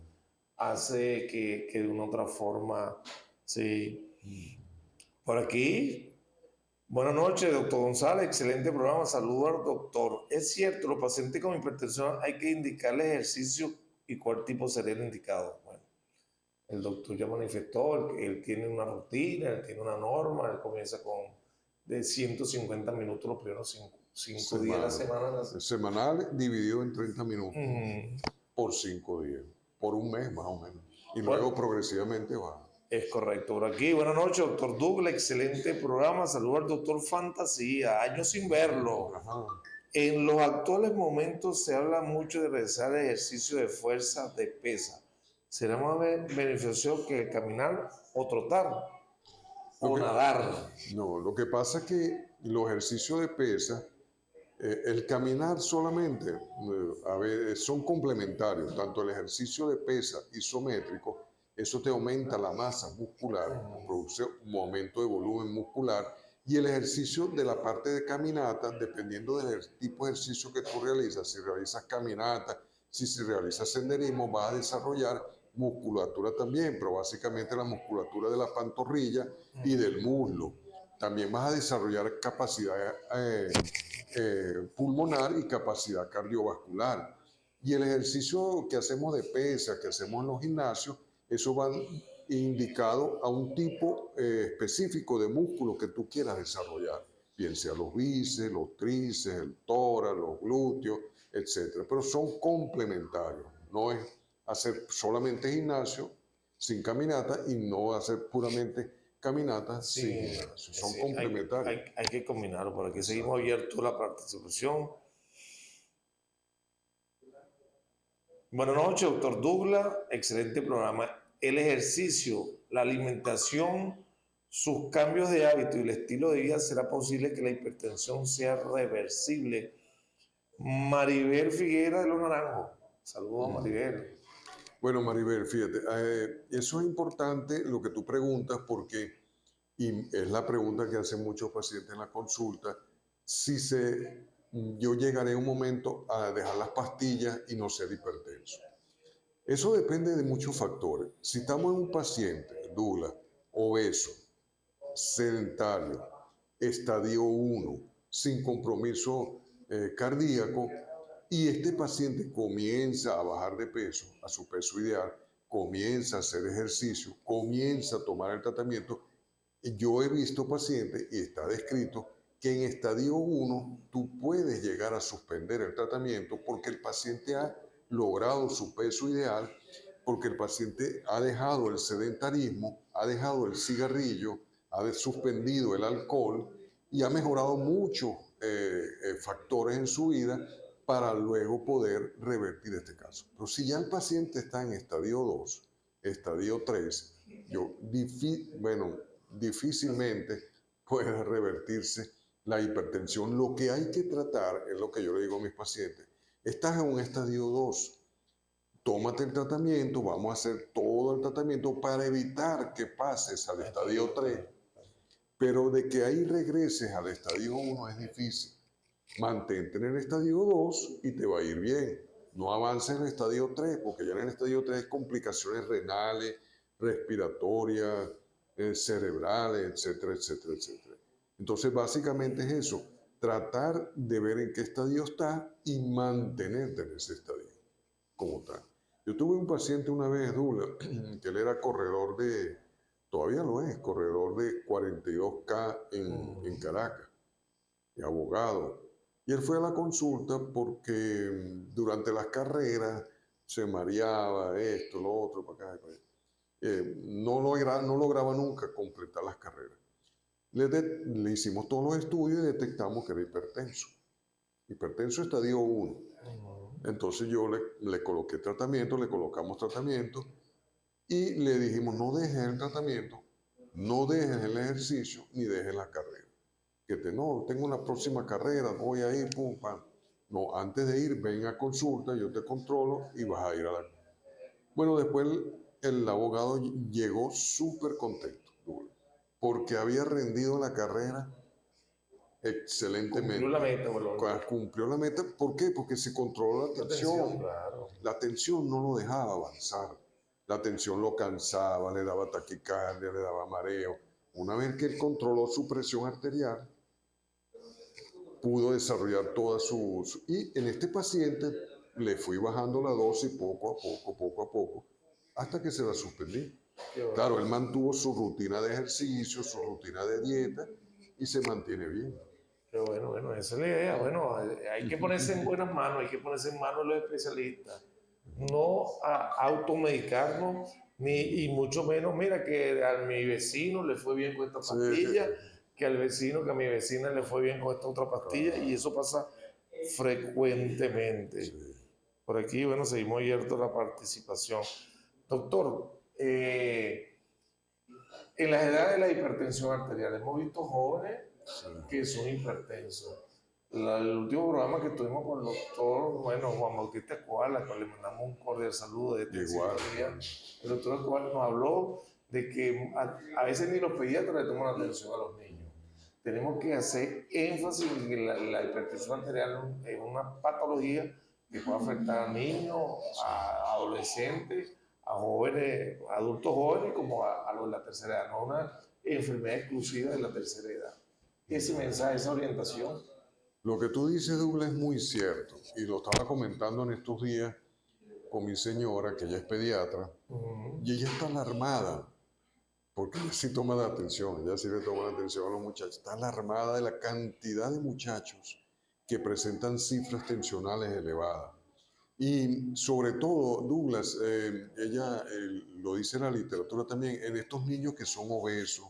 hace que de una u otra forma, sí. Por aquí, buenas noches, doctor González, excelente programa, saludos al doctor. Es cierto, los pacientes con hipertensión hay que indicarles ejercicio y cuál tipo sería el indicado. Bueno, el doctor ya manifestó, él tiene una rutina, él tiene una norma, él comienza con de 150 minutos los primeros 5 días de la semana.
Semanal dividido en 30 minutos por 5 días, por un mes más o menos. Y luego progresivamente va.
Es correcto. Por aquí, buenas noches, doctor Douglas, excelente programa. Saludos al doctor Fantasía, años sin verlo.
Ajá.
En los actuales momentos se habla mucho de realizar ejercicio de fuerza de pesa. ¿Será más beneficioso que caminar o trotar o nadar?
No, lo que pasa es que los ejercicios de pesa, el caminar solamente, son complementarios. Tanto el ejercicio de pesa isométrico, eso te aumenta la masa muscular, produce un aumento de volumen muscular. Y el ejercicio de la parte de caminata, dependiendo del tipo de ejercicio que tú realizas, si realizas caminata, si realizas senderismo, vas a desarrollar musculatura también, pero básicamente la musculatura de la pantorrilla y del muslo. También vas a desarrollar capacidad pulmonar y capacidad cardiovascular. Y el ejercicio que hacemos de pesa, que hacemos en los gimnasios, eso va indicado a un tipo específico de músculo que tú quieras desarrollar, bien sea los bíceps, los tríceps, el tórax, los glúteos, etc. Pero son complementarios, no es hacer solamente gimnasio sin caminata y no hacer puramente caminata sin gimnasio, son complementarios.
Hay que combinarlo, por aquí seguimos abiertos a la participación. Buenas noches, doctor Douglas, excelente programa. El ejercicio, la alimentación, sus cambios de hábito y el estilo de vida, ¿será posible que la hipertensión sea reversible? Maribel Figuera de Los Naranjos. Saludos, Maribel.
Bueno, Maribel, fíjate, eso es importante lo que tú preguntas porque, y es la pregunta que hacen muchos pacientes en la consulta, yo llegaré un momento a dejar las pastillas y no ser hipertenso. Eso depende de muchos factores. Si estamos en un paciente, Douglas, obeso, sedentario, estadio 1, sin compromiso cardíaco, y este paciente comienza a bajar de peso, a su peso ideal, comienza a hacer ejercicio, comienza a tomar el tratamiento, yo he visto pacientes, y está descrito, que en estadio 1 tú puedes llegar a suspender el tratamiento porque el paciente ha logrado su peso ideal, porque el paciente ha dejado el sedentarismo, ha dejado el cigarrillo, ha suspendido el alcohol y ha mejorado muchos factores en su vida para luego poder revertir este caso. Pero si ya el paciente está en estadio 2, estadio 3, difícilmente puede revertirse la hipertensión. Lo que hay que tratar, es lo que yo le digo a mis pacientes, estás en un estadio 2, tómate el tratamiento, vamos a hacer todo el tratamiento para evitar que pases al estadio 3, pero de que ahí regreses al estadio 1 es difícil. Mantente en el estadio 2 y te va a ir bien. No avances en el estadio 3, porque ya en el estadio 3 hay complicaciones renales, respiratorias, cerebrales, etcétera, etcétera, etcétera. Entonces, básicamente es eso, tratar de ver en qué estadio está y mantenerte en ese estadio como tal. Yo tuve un paciente una vez, Douglas, que él era corredor todavía lo es, corredor de 42K en Caracas, y abogado. Y él fue a la consulta porque durante las carreras se mareaba, esto, lo otro, para acá, para allá. No lograba nunca completar las carreras. Le hicimos todos los estudios y detectamos que era hipertenso estadio 1. Entonces yo le coloqué tratamiento, le colocamos tratamiento y le dijimos no dejes el tratamiento, no dejes el ejercicio ni dejes la carrera. No, tengo una próxima carrera, voy a ir, pum, pam. No, antes de ir, ven a consulta, yo te controlo y vas a ir a la... Bueno, después el abogado llegó súper contento, porque había rendido la carrera excelentemente.
Cumplió la meta, ¿verdad?
Cumplió la meta, ¿por qué? Porque se controló la tensión.
Claro.
La tensión no lo dejaba avanzar. La tensión lo cansaba, le daba taquicardia, le daba mareo. Una vez que él controló su presión arterial, pudo desarrollar toda y en este paciente le fui bajando la dosis poco a poco, hasta que se la suspendí. Claro, él mantuvo su rutina de ejercicio, su rutina de dieta y se mantiene bien.
Qué bueno, esa es la idea. Bueno, hay que ponerse en buenas manos, hay que ponerse en manos de los especialistas. No a automedicarnos, y mucho menos, mira, que a mi vecino le fue bien con esta pastilla, que a mi vecina le fue bien con esta otra pastilla, y eso pasa frecuentemente. Sí. Por aquí, bueno, seguimos abiertos a la participación. Doctor, en las edades de la hipertensión arterial, hemos visto jóvenes que son hipertensos. El último programa que tuvimos con el doctor, Juan Bautista Escobar, al cual le mandamos un cordial saludo de el doctor Escobar nos habló de que a veces ni los pediatras le toman atención a los niños. Tenemos que hacer énfasis en que la hipertensión arterial es una patología que puede afectar a niños, a adolescentes, a jóvenes, adultos jóvenes, como a los de la tercera edad, no una enfermedad exclusiva de la tercera edad. Ese mensaje, esa orientación.
Lo que tú dices, Douglas, es muy cierto. Y lo estaba comentando en estos días con mi señora, que ella es pediatra, y ella está alarmada, porque ella sí toma la atención, ella sí le toma la atención a los muchachos. Está alarmada de la cantidad de muchachos que presentan cifras tensionales elevadas. Y sobre todo, Douglas, ella lo dice en la literatura también, en estos niños que son obesos,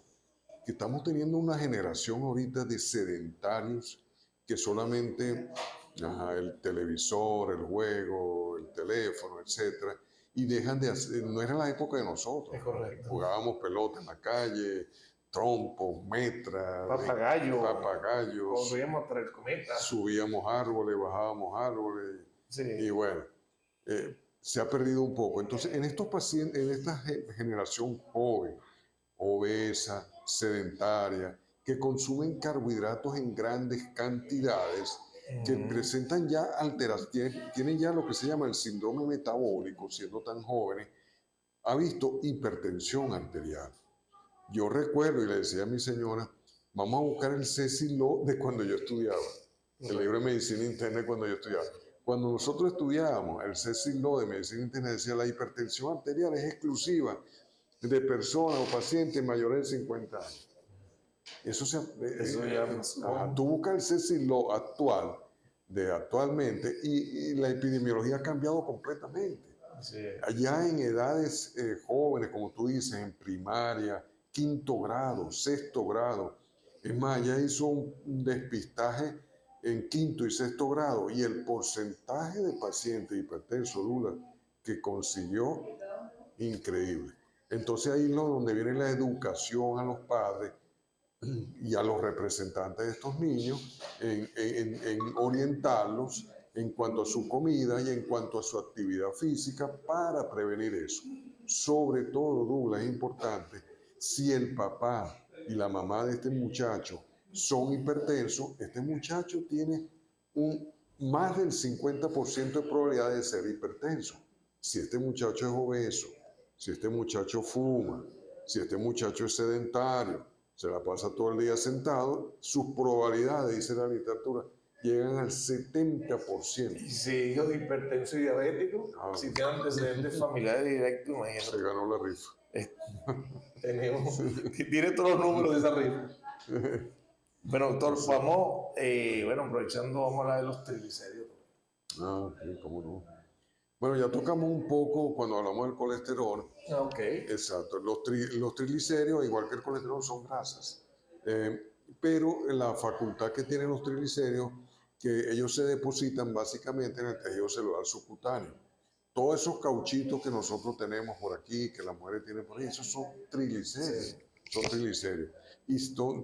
que estamos teniendo una generación ahorita de sedentarios que solamente el televisor, el juego, el teléfono, etcétera, y dejan de hacer, no era la época de nosotros.
Es correcto.
Jugábamos pelota en la calle, trompos, metras, papagayos,
corríamos tras el cometa,
subíamos árboles, bajábamos árboles,
sí.
Y bueno, se ha perdido un poco. Entonces, en estos pacientes, en esta generación joven, obesa, sedentaria, que consumen carbohidratos en grandes cantidades, que presentan ya alteraciones, tienen ya lo que se llama el síndrome metabólico, siendo tan jóvenes, ha visto hipertensión arterial. Yo recuerdo, y le decía a mi señora, vamos a buscar el Cecil de cuando yo estudiaba, el libro de medicina interna cuando yo estudiaba. Cuando nosotros estudiábamos, el Cecil de medicina interna decía la hipertensión arterial es exclusiva de personas o pacientes mayores de 50 años. Eso ya tú buscas el Cecil actual, de actualmente, y la epidemiología ha cambiado completamente.
Sí.
Allá en edades jóvenes, como tú dices, en primaria, quinto grado, sexto grado. Es más, ya hizo un despistaje en quinto y sexto grado, y el porcentaje de pacientes hipertensos, Lula, que consiguió, increíble. Entonces ahí es donde viene la educación a los padres y a los representantes de estos niños en orientarlos en cuanto a su comida y en cuanto a su actividad física para prevenir eso. Sobre todo, Douglas, es importante, si el papá y la mamá de este muchacho son hipertensos, este muchacho tiene más del 50% de probabilidad de ser hipertenso. Si este muchacho es obeso, si este muchacho fuma, si este muchacho es sedentario, se la pasa todo el día sentado, sus probabilidades, dice la literatura, llegan al 70%.
Y si hijo de hipertenso y diabético, si tiene antecedentes familiares directos, imagínate.
Se ganó la rifa.
Tiene todos los números de esa rifa. Bueno, doctor, vamos, aprovechando, vamos a hablar de los triglicéridos.
Sí, cómo no. Bueno, ya tocamos un poco cuando hablamos del colesterol.
Ok.
Exacto. Los triglicéridos, igual que el colesterol, son grasas. Pero la facultad que tienen los triglicéridos, que ellos se depositan básicamente en el tejido celular subcutáneo. Todos esos cauchitos que nosotros tenemos por aquí, que las mujeres tienen por ahí, esos son triglicéridos. Sí. Son triglicéridos. Y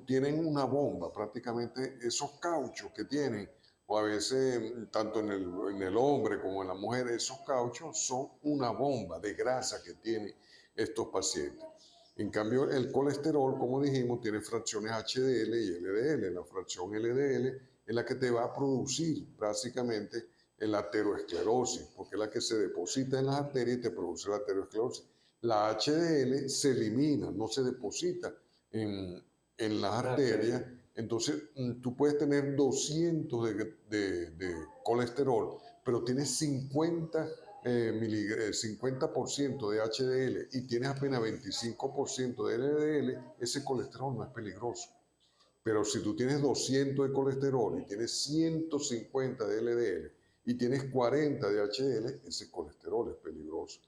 tienen una bomba, prácticamente esos cauchos que tienen, o a veces tanto en el hombre como en la mujer, esos cauchos son una bomba de grasa que tienen estos pacientes. En cambio, el colesterol, como dijimos, tiene fracciones HDL y LDL. La fracción LDL es la que te va a producir básicamente la aterosclerosis, porque es la que se deposita en las arterias y te produce la aterosclerosis. La HDL se elimina, no se deposita en las arterias. Entonces, tú puedes tener 200 de colesterol, pero tienes 50% de HDL y tienes apenas 25% de LDL, ese colesterol no es peligroso. Pero si tú tienes 200 de colesterol y tienes 150 de LDL y tienes 40 de HDL, ese colesterol es peligroso.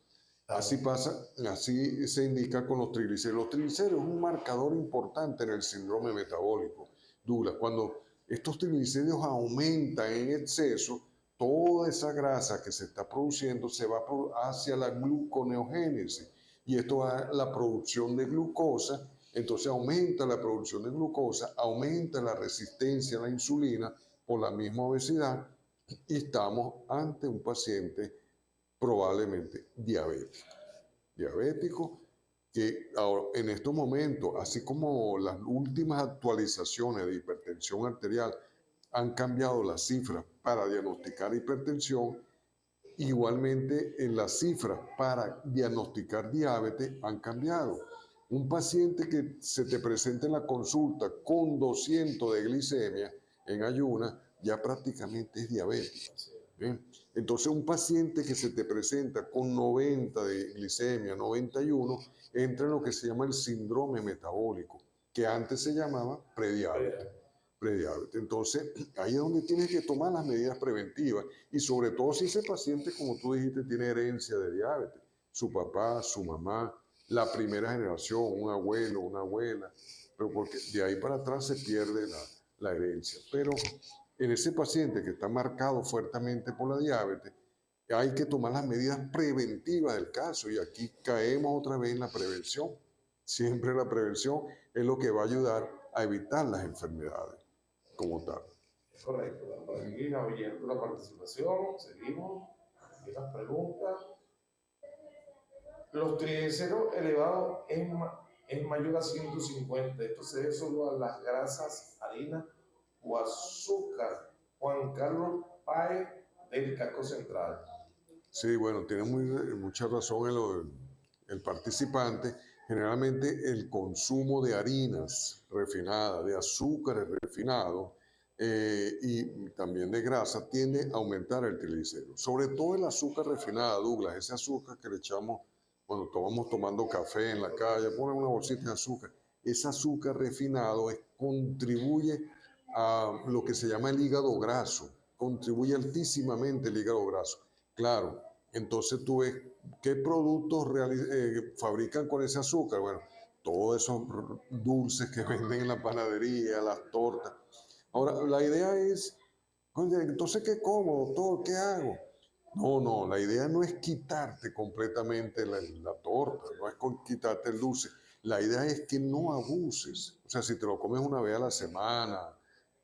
Así pasa, así se indica con los triglicéridos. Los triglicéridos es un marcador importante en el síndrome metabólico. Douglas, cuando estos triglicéridos aumentan en exceso, toda esa grasa que se está produciendo se va hacia la gluconeogénesis y esto va a la producción de glucosa. Entonces aumenta la producción de glucosa, aumenta la resistencia a la insulina por la misma obesidad y estamos ante un paciente probablemente diabético que ahora, en estos momentos, así como las últimas actualizaciones de hipertensión arterial han cambiado las cifras para diagnosticar hipertensión, igualmente en las cifras para diagnosticar diabetes han cambiado. Un paciente que se te presenta en la consulta con 200 de glicemia en ayuna ya prácticamente es diabético. ¿Bien? Entonces un paciente que se te presenta con 90 de glicemia, 91, entra en lo que se llama el síndrome metabólico, que antes se llamaba prediabetes. Entonces ahí es donde tienes que tomar las medidas preventivas y sobre todo si ese paciente, como tú dijiste, tiene herencia de diabetes, su papá, su mamá, la primera generación, un abuelo, una abuela, pero porque de ahí para atrás se pierde la herencia. Pero en ese paciente que está marcado fuertemente por la diabetes, hay que tomar las medidas preventivas del caso y aquí caemos otra vez en la prevención. Siempre la prevención es lo que va a ayudar a evitar las enfermedades como tal.
Correcto. Por aquí abierto la participación, seguimos. Aquí las preguntas. Los triglicéridos elevados es mayor a 150. Esto se debe solo a las grasas, harina o azúcar. Juan Carlos Páez del Casco Central.
Sí, bueno, tiene mucha razón el participante. Generalmente el consumo de harinas refinadas, de azúcares refinados y también de grasa tiende a aumentar el triglicérido. Sobre todo el azúcar refinada, Douglas, ese azúcar que le echamos cuando tomamos tomando café en la calle, ponen una bolsita de azúcar. Ese azúcar refinado contribuye a lo que se llama el hígado graso, contribuye altísimamente el hígado graso. Claro, entonces tú ves qué productos fabrican con ese azúcar. Bueno, todos esos dulces que venden en la panadería, las tortas. Ahora, la idea es, entonces, ¿qué como, doctor? ¿Qué hago? No, la idea no es quitarte completamente la torta, no es quitarte el dulce. La idea es que no abuses. O sea, si te lo comes una vez a la semana,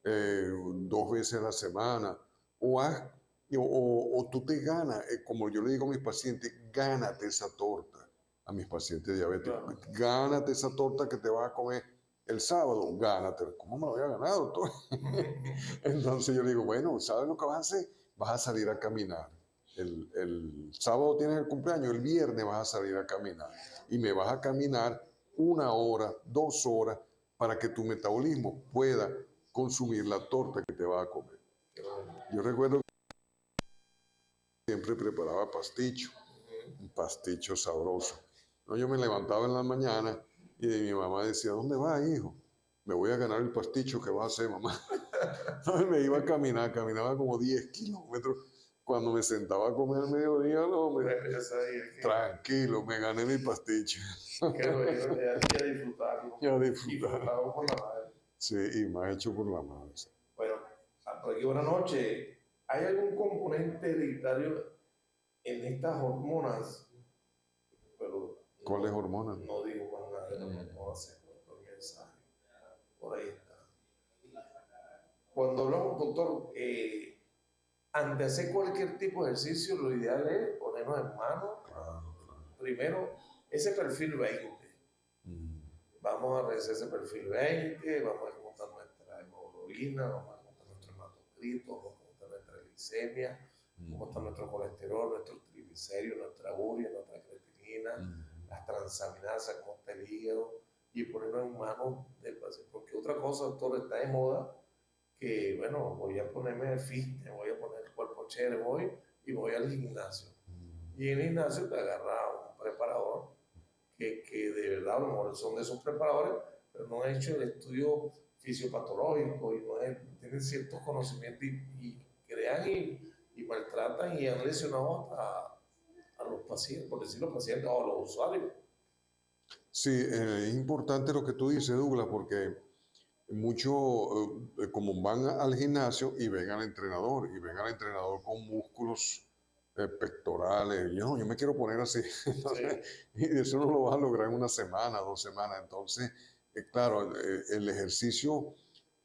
2 veces a la semana, o tú te ganas, como yo le digo a mis pacientes, gánate esa torta a mis pacientes diabéticos. Claro. Gánate esa torta que te vas a comer el sábado, gánate. ¿Cómo me lo voy a ganar, doctor? Entonces yo le digo, bueno, ¿sabes lo que vas a hacer? Vas a salir a caminar. El sábado tienes el cumpleaños, el viernes vas a salir a caminar y me vas a caminar 1 hora, 2 horas para que tu metabolismo pueda consumir la torta que te va a comer. Yo recuerdo que siempre preparaba pasticho, un pasticho sabroso. ¿No? Yo me levantaba en la mañana y mi mamá decía, ¿dónde vas, hijo? Me voy a ganar el pasticho que vas a hacer, mamá. Entonces me iba a caminar, caminaba como 10 kilómetros. Cuando me sentaba a comer al mediodía, no, tranquilo, me gané mi pasticho.
Qué bueno, ya disfrutarlo.
Ya disfrutar.
Disfrutado por la madre.
Sí, y más hecho por la madre.
Bueno, por aquí buenas noches. ¿Hay algún componente hereditario en estas hormonas? Pero
¿Cuáles hormonas?
No digo más nada de las hormonas, se cortó el mensaje. Por ahí está. Cuando hablamos, doctor, ante hacer cualquier tipo de ejercicio, lo ideal es ponernos en manos. Primero, ese perfil 20. Vamos a realizar ese perfil 20, vamos a contar nuestra hemoglobina, vamos a contar nuestro hematocrito, vamos a contar nuestra glicemia, vamos a contar nuestro colesterol, nuestros triglicéridos, nuestra urea, nuestra creatinina, las transaminasas, cómo está el hígado, y ponernos en manos del paciente. Porque otra cosa, doctor, está de moda, que bueno, voy a ponerme fit, me voy a poner el cuerpo chévere, voy y voy al gimnasio. Y en el gimnasio te agarra un preparador que de verdad a lo mejor son de esos preparadores, pero no han hecho el estudio fisiopatológico y no tienen ciertos conocimientos y crean y maltratan y han lesionado a los pacientes, por decir los pacientes o a los usuarios.
Sí, es importante lo que tú dices, Douglas, porque muchos como van al gimnasio y ven al entrenador con músculos pectorales. Yo me quiero poner así. Entonces, sí. Y eso no lo vas a lograr en una semana, 2 semanas. Entonces, claro, el ejercicio,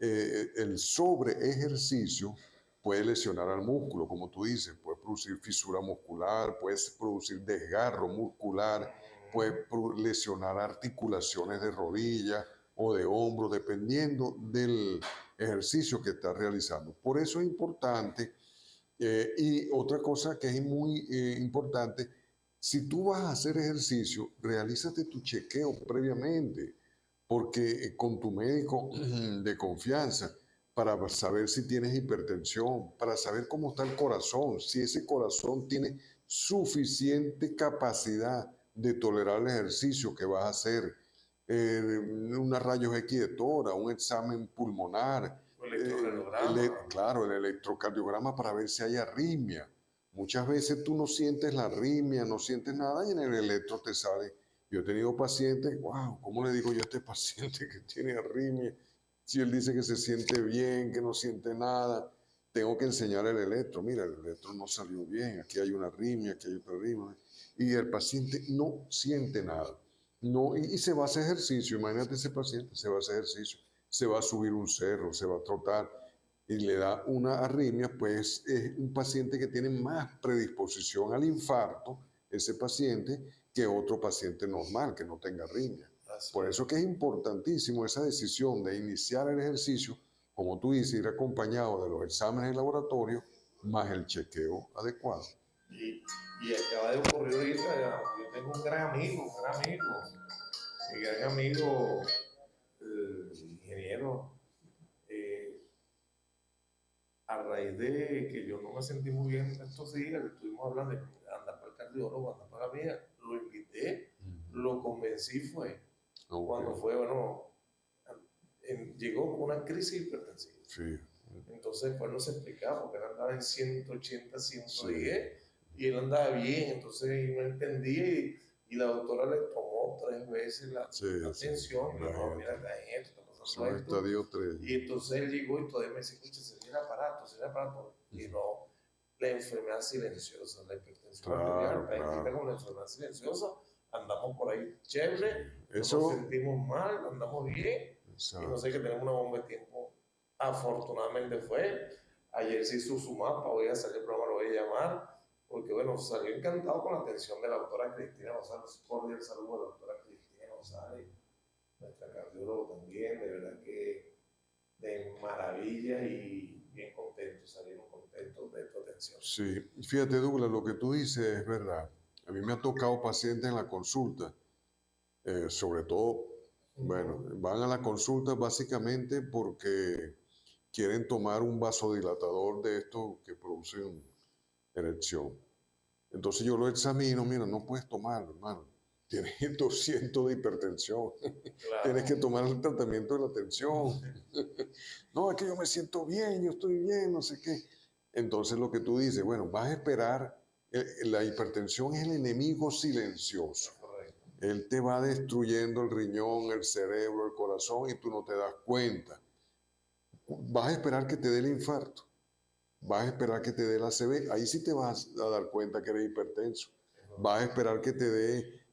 el sobre ejercicio puede lesionar al músculo, como tú dices, puede producir fisura muscular, puede producir desgarro muscular, puede lesionar articulaciones de rodilla o de hombro, dependiendo del ejercicio que estás realizando. Por eso es importante. Y otra cosa que es muy importante, si tú vas a hacer ejercicio, realízate tu chequeo previamente, porque con tu médico de confianza, para saber si tienes hipertensión, para saber cómo está el corazón, si ese corazón tiene suficiente capacidad de tolerar el ejercicio que vas a hacer, una rayos X de tora, un examen pulmonar, claro, el electrocardiograma para ver si hay arritmia. Muchas veces tú no sientes la arritmia, no sientes nada y en el electro te sale. Yo he tenido pacientes, wow, ¿cómo le digo yo a este paciente que tiene arritmia? Si él dice que se siente bien, que no siente nada, tengo que enseñar el electro. Mira, el electro no salió bien, aquí hay una arritmia, aquí hay otra arritmia. Y el paciente no siente nada. No, y se va a hacer ejercicio, imagínate ese paciente, se va a hacer ejercicio. Se va a subir un cerro, se va a trotar y le da una arritmia, pues es un paciente que tiene más predisposición al infarto, ese paciente, que otro paciente normal que no tenga arritmia. Por eso que es importantísimo esa decisión de iniciar el ejercicio, como tú dices, ir acompañado de los exámenes de laboratorio más el chequeo adecuado.
Y acaba de ocurrir ahorita, yo tengo un gran amigo, mi gran amigo, ingeniero, a raíz de que yo no me sentí muy bien estos días, estuvimos hablando de andar para el cardiólogo, andar para la mía, lo invité, lo convencí, fue, cuando fue, bueno, llegó con una crisis hipertensiva.
Sí.
Entonces, pues no se explicaba, porque él andaba en 180, 110, y él andaba bien, entonces no entendía, y la doctora le tomó 3 veces la atención, y no, mira, esto, y entonces él llegó y todavía me dice, escucha, sería el aparato, y no, la enfermedad silenciosa, la hipertensión arterial, con la enfermedad silenciosa, andamos por ahí chévere,
eso,
nos sentimos mal, andamos bien, y no sé, que tenemos una bomba de tiempo, afortunadamente fue, ayer se hizo su mapa, voy a salir el programa, lo voy a llamar, porque bueno, salió encantado con la atención de la doctora Cristina González, cordial saludo a la doctora Cristina González, nuestra cardióloga también, de verdad que de maravilla y bien contentos, salieron contentos de tu atención.
Sí, fíjate Douglas, lo que tú dices es verdad. A mí me ha tocado pacientes en la consulta, sobre todo Bueno, van a la consulta básicamente porque quieren tomar un vasodilatador de estos que producen erección. Entonces yo lo examino, mira, no puedes tomarlo, hermano. Tienes 200 de hipertensión. Tienes que
Claro.
tomar el tratamiento de la tensión. No, es que yo me siento bien, yo estoy bien, no sé qué. Entonces lo que tú dices, bueno, vas a esperar. La hipertensión es el enemigo silencioso.
Correcto.
Él te va destruyendo el riñón, el cerebro, el corazón y tú no te das cuenta. Vas a esperar que te dé el infarto. Vas a esperar que te dé la ACV. Ahí sí te vas a dar cuenta que eres hipertenso. Vas a esperar que te dé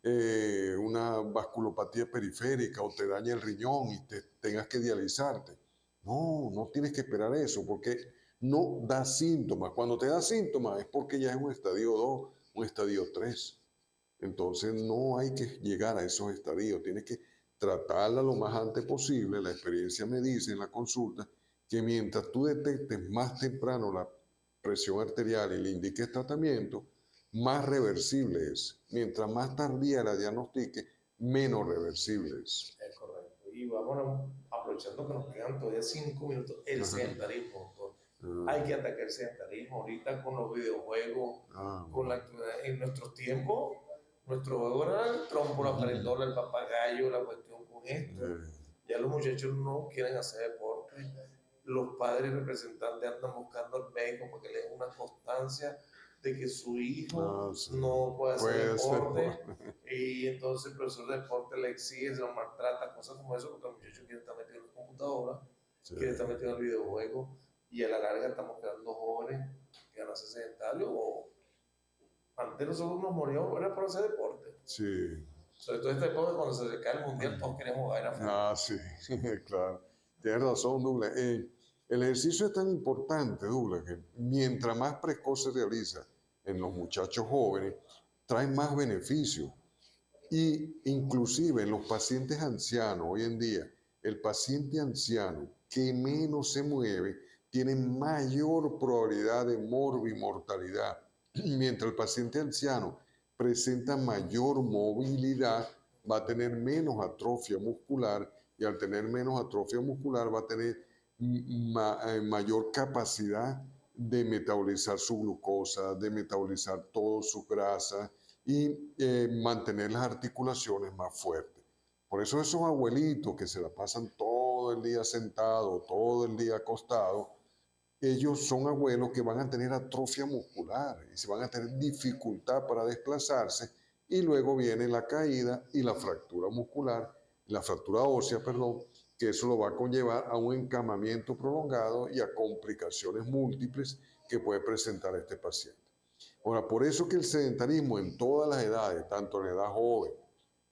una vasculopatía periférica o te dañe el riñón y te tengas que dializarte. No, no tienes que esperar eso porque no da síntomas. Cuando te da síntomas es porque ya es un estadio 2, un estadio 3. Entonces no hay que llegar a esos estadios. Tienes que tratarla lo más antes posible. La experiencia me dice en la consulta que mientras tú detectes más temprano la presión arterial y le indiques tratamiento, más reversible es. Mientras más tardía la diagnostique, menos reversible es.
Es correcto. Y vamos aprovechando que nos quedan todavía 5 minutos, el sedentarismo, doctor. Hay que atacar el sedentarismo ahorita con los videojuegos, con la actividad. En nuestros tiempos, nuestro juego era el trompo, la parendola, el papagayo, la cuestión con esto. Ya los muchachos no quieren hacer deporte. Los padres representantes andan buscando al médico porque le den una constancia de que su hijo no puede hacer deporte. Y entonces el profesor de deporte le exige, se lo maltrata, cosas como eso, porque el muchacho quiere estar metido en la computadora, quiere estar metido en el videojuego, y a la larga estamos quedando jóvenes que van a ser sedentarios. O antes nosotros nos moríamos era por hacer deporte.
Sí.
Sobre todo esta época cuando se cae el mundial, todos queremos jugar a fútbol.
Sí, claro. Tienes razón, Douglas. El ejercicio es tan importante, Douglas, que mientras más precoz se realiza en los muchachos jóvenes, trae más beneficios. Y inclusive en los pacientes ancianos, hoy en día, el paciente anciano que menos se mueve tiene mayor probabilidad de morbimortalidad, mientras el paciente anciano presenta mayor movilidad, va a tener menos atrofia muscular y al tener menos atrofia muscular va a tener mayor capacidad de metabolizar su glucosa, de metabolizar todas sus grasas y mantener las articulaciones más fuertes. Por eso esos abuelitos que se la pasan todo el día sentados, todo el día acostados, ellos son abuelos que van a tener atrofia muscular y se van a tener dificultad para desplazarse y luego viene la caída y la fractura muscular, la fractura ósea, perdón, que eso lo va a conllevar a un encamamiento prolongado y a complicaciones múltiples que puede presentar este paciente. Ahora, por eso que el sedentarismo en todas las edades, tanto en la edad joven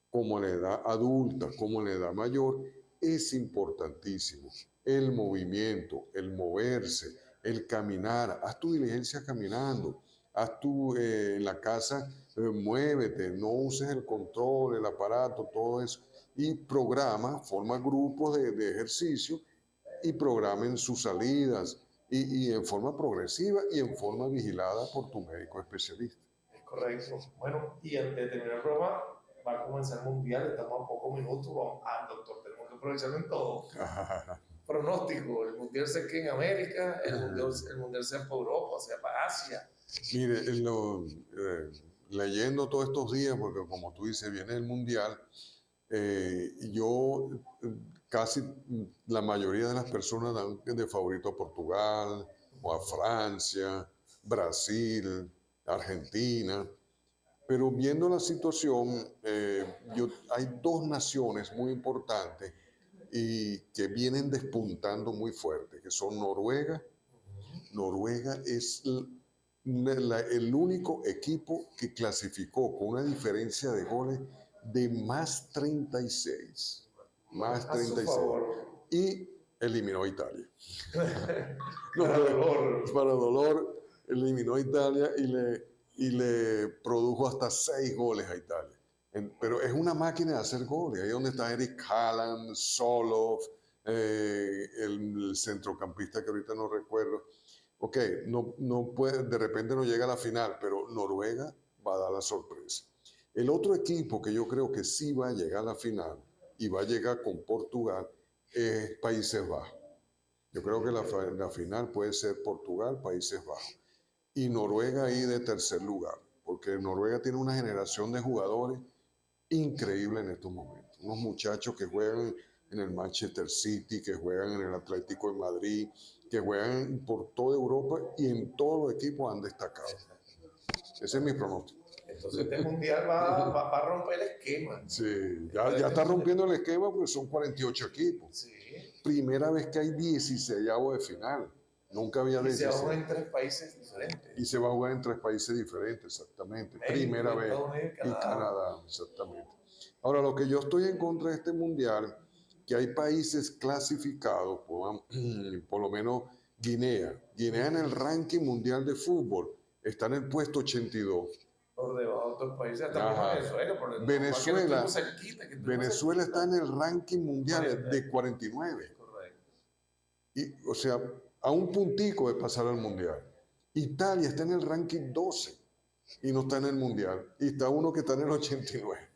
como en la edad adulta, como en la edad mayor, es importantísimo. El movimiento, el moverse, el caminar, haz tu diligencia caminando, haz tu en la casa, muévete, no uses el control, el aparato, todo eso. Y programa, forma grupos de ejercicio y programen sus salidas y en forma progresiva y en forma vigilada por tu médico especialista.
Es correcto. Bueno, y antes de terminar el programa, va a comenzar el mundial, estamos a pocos minutos, vamos, doctor, tenemos que aprovecharlo en todo. Pronóstico, el mundial sea aquí en América, el mundial sea para Europa, sea para Asia.
Mire, leyendo todos estos días, porque como tú dices, viene el mundial, yo casi la mayoría de las personas dan de favorito a Portugal o a Francia, Brasil, Argentina. Pero viendo la situación, hay dos naciones muy importantes y que vienen despuntando muy fuerte, que son Noruega. Noruega es el único equipo que clasificó con una diferencia de goles de más 36. Más 36. Y eliminó a Italia. Para dolor, eliminó a Italia y le produjo hasta 6 goles a Italia. Pero es una máquina de hacer goles. Ahí donde está Eric Haaland, Solov, el centrocampista que ahorita no recuerdo. Ok, no puede, de repente no llega a la final, pero Noruega va a dar la sorpresa. El otro equipo que yo creo que sí va a llegar a la final y va a llegar con Portugal es Países Bajos. Yo creo que la final puede ser Portugal, Países Bajos. Y Noruega ahí de tercer lugar, porque Noruega tiene una generación de jugadores increíble en estos momentos. Unos muchachos que juegan en el Manchester City, que juegan en el Atlético de Madrid, que juegan por toda Europa y en todos los equipos han destacado. Ese es mi pronóstico.
Entonces este mundial va a romper el esquema.
Sí, ya está rompiendo el esquema porque son 48 equipos.
Sí.
Primera vez que hay 16avos de final. Nunca había 16.
Y se va a jugar en 3 países diferentes.
Y se va a jugar en 3 países diferentes, exactamente.
México,
Primera vez.
Estados Unidos
Y Canadá, exactamente. Ahora, lo que yo estoy en contra de este mundial, que hay países clasificados, por lo menos Guinea. Guinea en el ranking mundial de fútbol está en el puesto 82.
Por debajo de otros países, hasta
Venezuela. Venezuela está en el ranking mundial
40.
de 49.
Correcto.
Y, o sea, a un puntico de pasar al mundial. Italia está en el ranking 12 y no está en el mundial. Y está uno que está en el 89.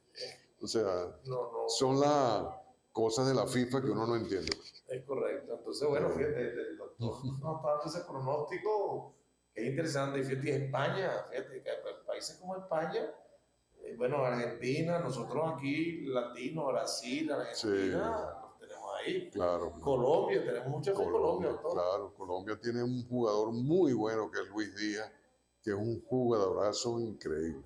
O sea, son las cosas de la FIFA que uno no entiende.
Es correcto. Entonces, bueno, fíjate, el doctor nos está dando ese pronóstico que es interesante. Fíjate, España, fíjate, que países como España, bueno, Argentina, nosotros aquí, latinos, Brasil, Argentina, los tenemos ahí.
Claro.
Colombia, tenemos mucha fe en Colombia, doctor.
Claro, Colombia tiene un jugador muy bueno que es Luis Díaz, que es un jugadorazo increíble.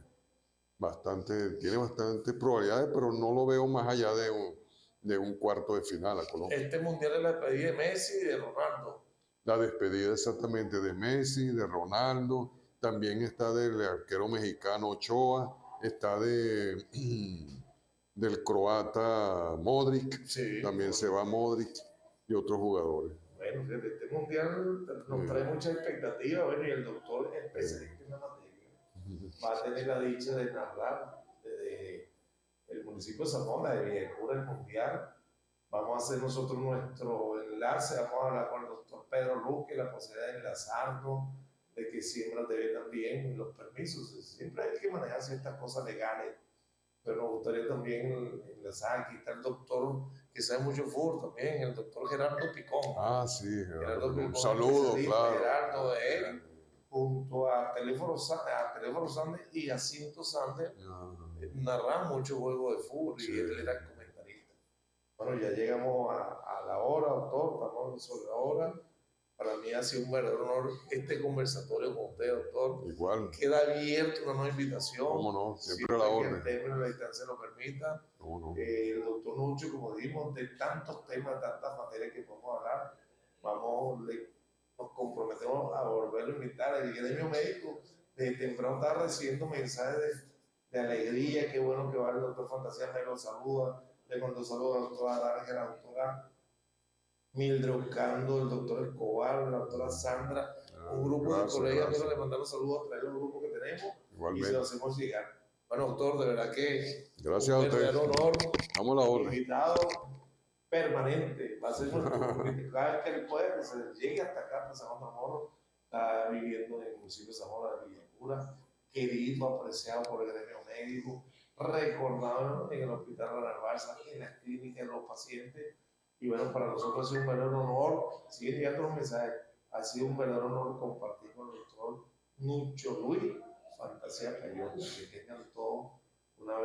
Tiene bastante probabilidades, pero no lo veo más allá de un cuarto de final a Colombia.
Este mundial es la despedida de Messi y de Ronaldo.
La despedida exactamente de Messi, de Ronaldo, también está del arquero mexicano Ochoa, está del croata Modric,
Sí,
también se va Modric y otros jugadores.
Bueno, fíjate, este mundial nos trae muchas expectativas. Bueno, y el doctor, especialista en la materia, va a tener la dicha de narrar desde el municipio de Zamora, de Villaycura, el mundial. Vamos a hacer nosotros nuestro enlace, vamos a hablar con el doctor Pedro Luque, la posibilidad de enlazarnos, de que Siembra TV también, los permisos. Siempre hay que manejar ciertas cosas legales, pero nos gustaría también enlazar. Aquí está el doctor que sabe mucho de fútbol también, el doctor Gerardo Picón.
Ah, sí,
Gerardo Picón,
un saludo, claro.
Gerardo de él, junto a Teléfono Sande y a Cinto Sande, narran mucho juego de fútbol y él era el comentarista. Bueno, ya llegamos a la hora, doctor, estamos sobre la hora. Para mí ha sido un verdadero honor este conversatorio con usted, doctor.
Igual.
Queda abierta una nueva invitación.
¿Cómo no? Siempre a la orden.
El término de la distancia lo permita.
¿Cómo no?
El doctor Nucho, como dijimos, de tantos temas, tantas materias que podemos hablar, nos comprometemos a volverlo a invitar. El gremio médico de temprano está recibiendo mensajes de alegría. Qué bueno que va el doctor Fantasía, me lo saluda. Le mando saludos a la doctora Arge, a la doctora Mildred Ocando, el doctor Escobar, la doctora Sandra, un grupo de colegas que le mandamos saludos a través del grupo que tenemos. Igualmente. Y se lo hacemos llegar. Bueno, doctor, de verdad que
gracias a usted.
Honor.
Vamos a la orden.
Invitado permanente. Va a ser nuestro cada vez que él pueda, que se llegue hasta acá, hasta San Juan de Morro. Está viviendo en el municipio de Zamora de Villaycura, querido, apreciado por el gremio médico, recordado en el hospital Ronald Barça, en las clínicas, en los pacientes. Y bueno, para nosotros ha sido un verdadero honor. Siguen llegando los mensajes. Ha sido un verdadero honor compartir con el doctor Nucho Luis Fantasía Cayón. Que tengan todos una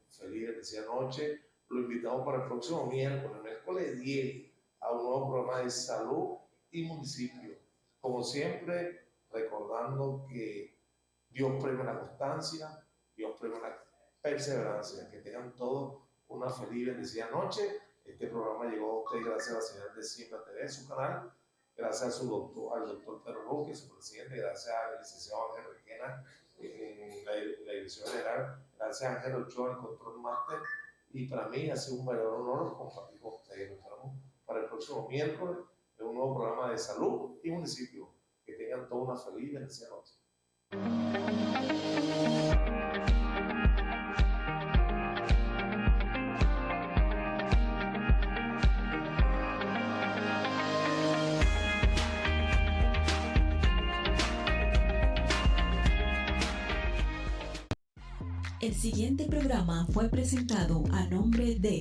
feliz bendecida noche. Lo invitamos para el próximo miércoles 10, a un nuevo programa de salud y municipio. Como siempre, recordando que Dios premia la constancia, Dios premia la perseverancia. Que tengan todos una feliz bendecida noche. Este programa llegó a usted gracias a la señal de Siembra TV, su canal, gracias al doctor Pedro Luque, su presidente, gracias al licenciado Ángel Requena en la dirección general, gracias a Ángel Ochoa, el control máster, y para mí ha sido un verdadero honor compartir con ustedes. Nos vemos para el próximo miércoles en un nuevo programa de salud y municipio. Que tengan toda una feliz y bendecida noche.
El siguiente programa fue presentado a nombre de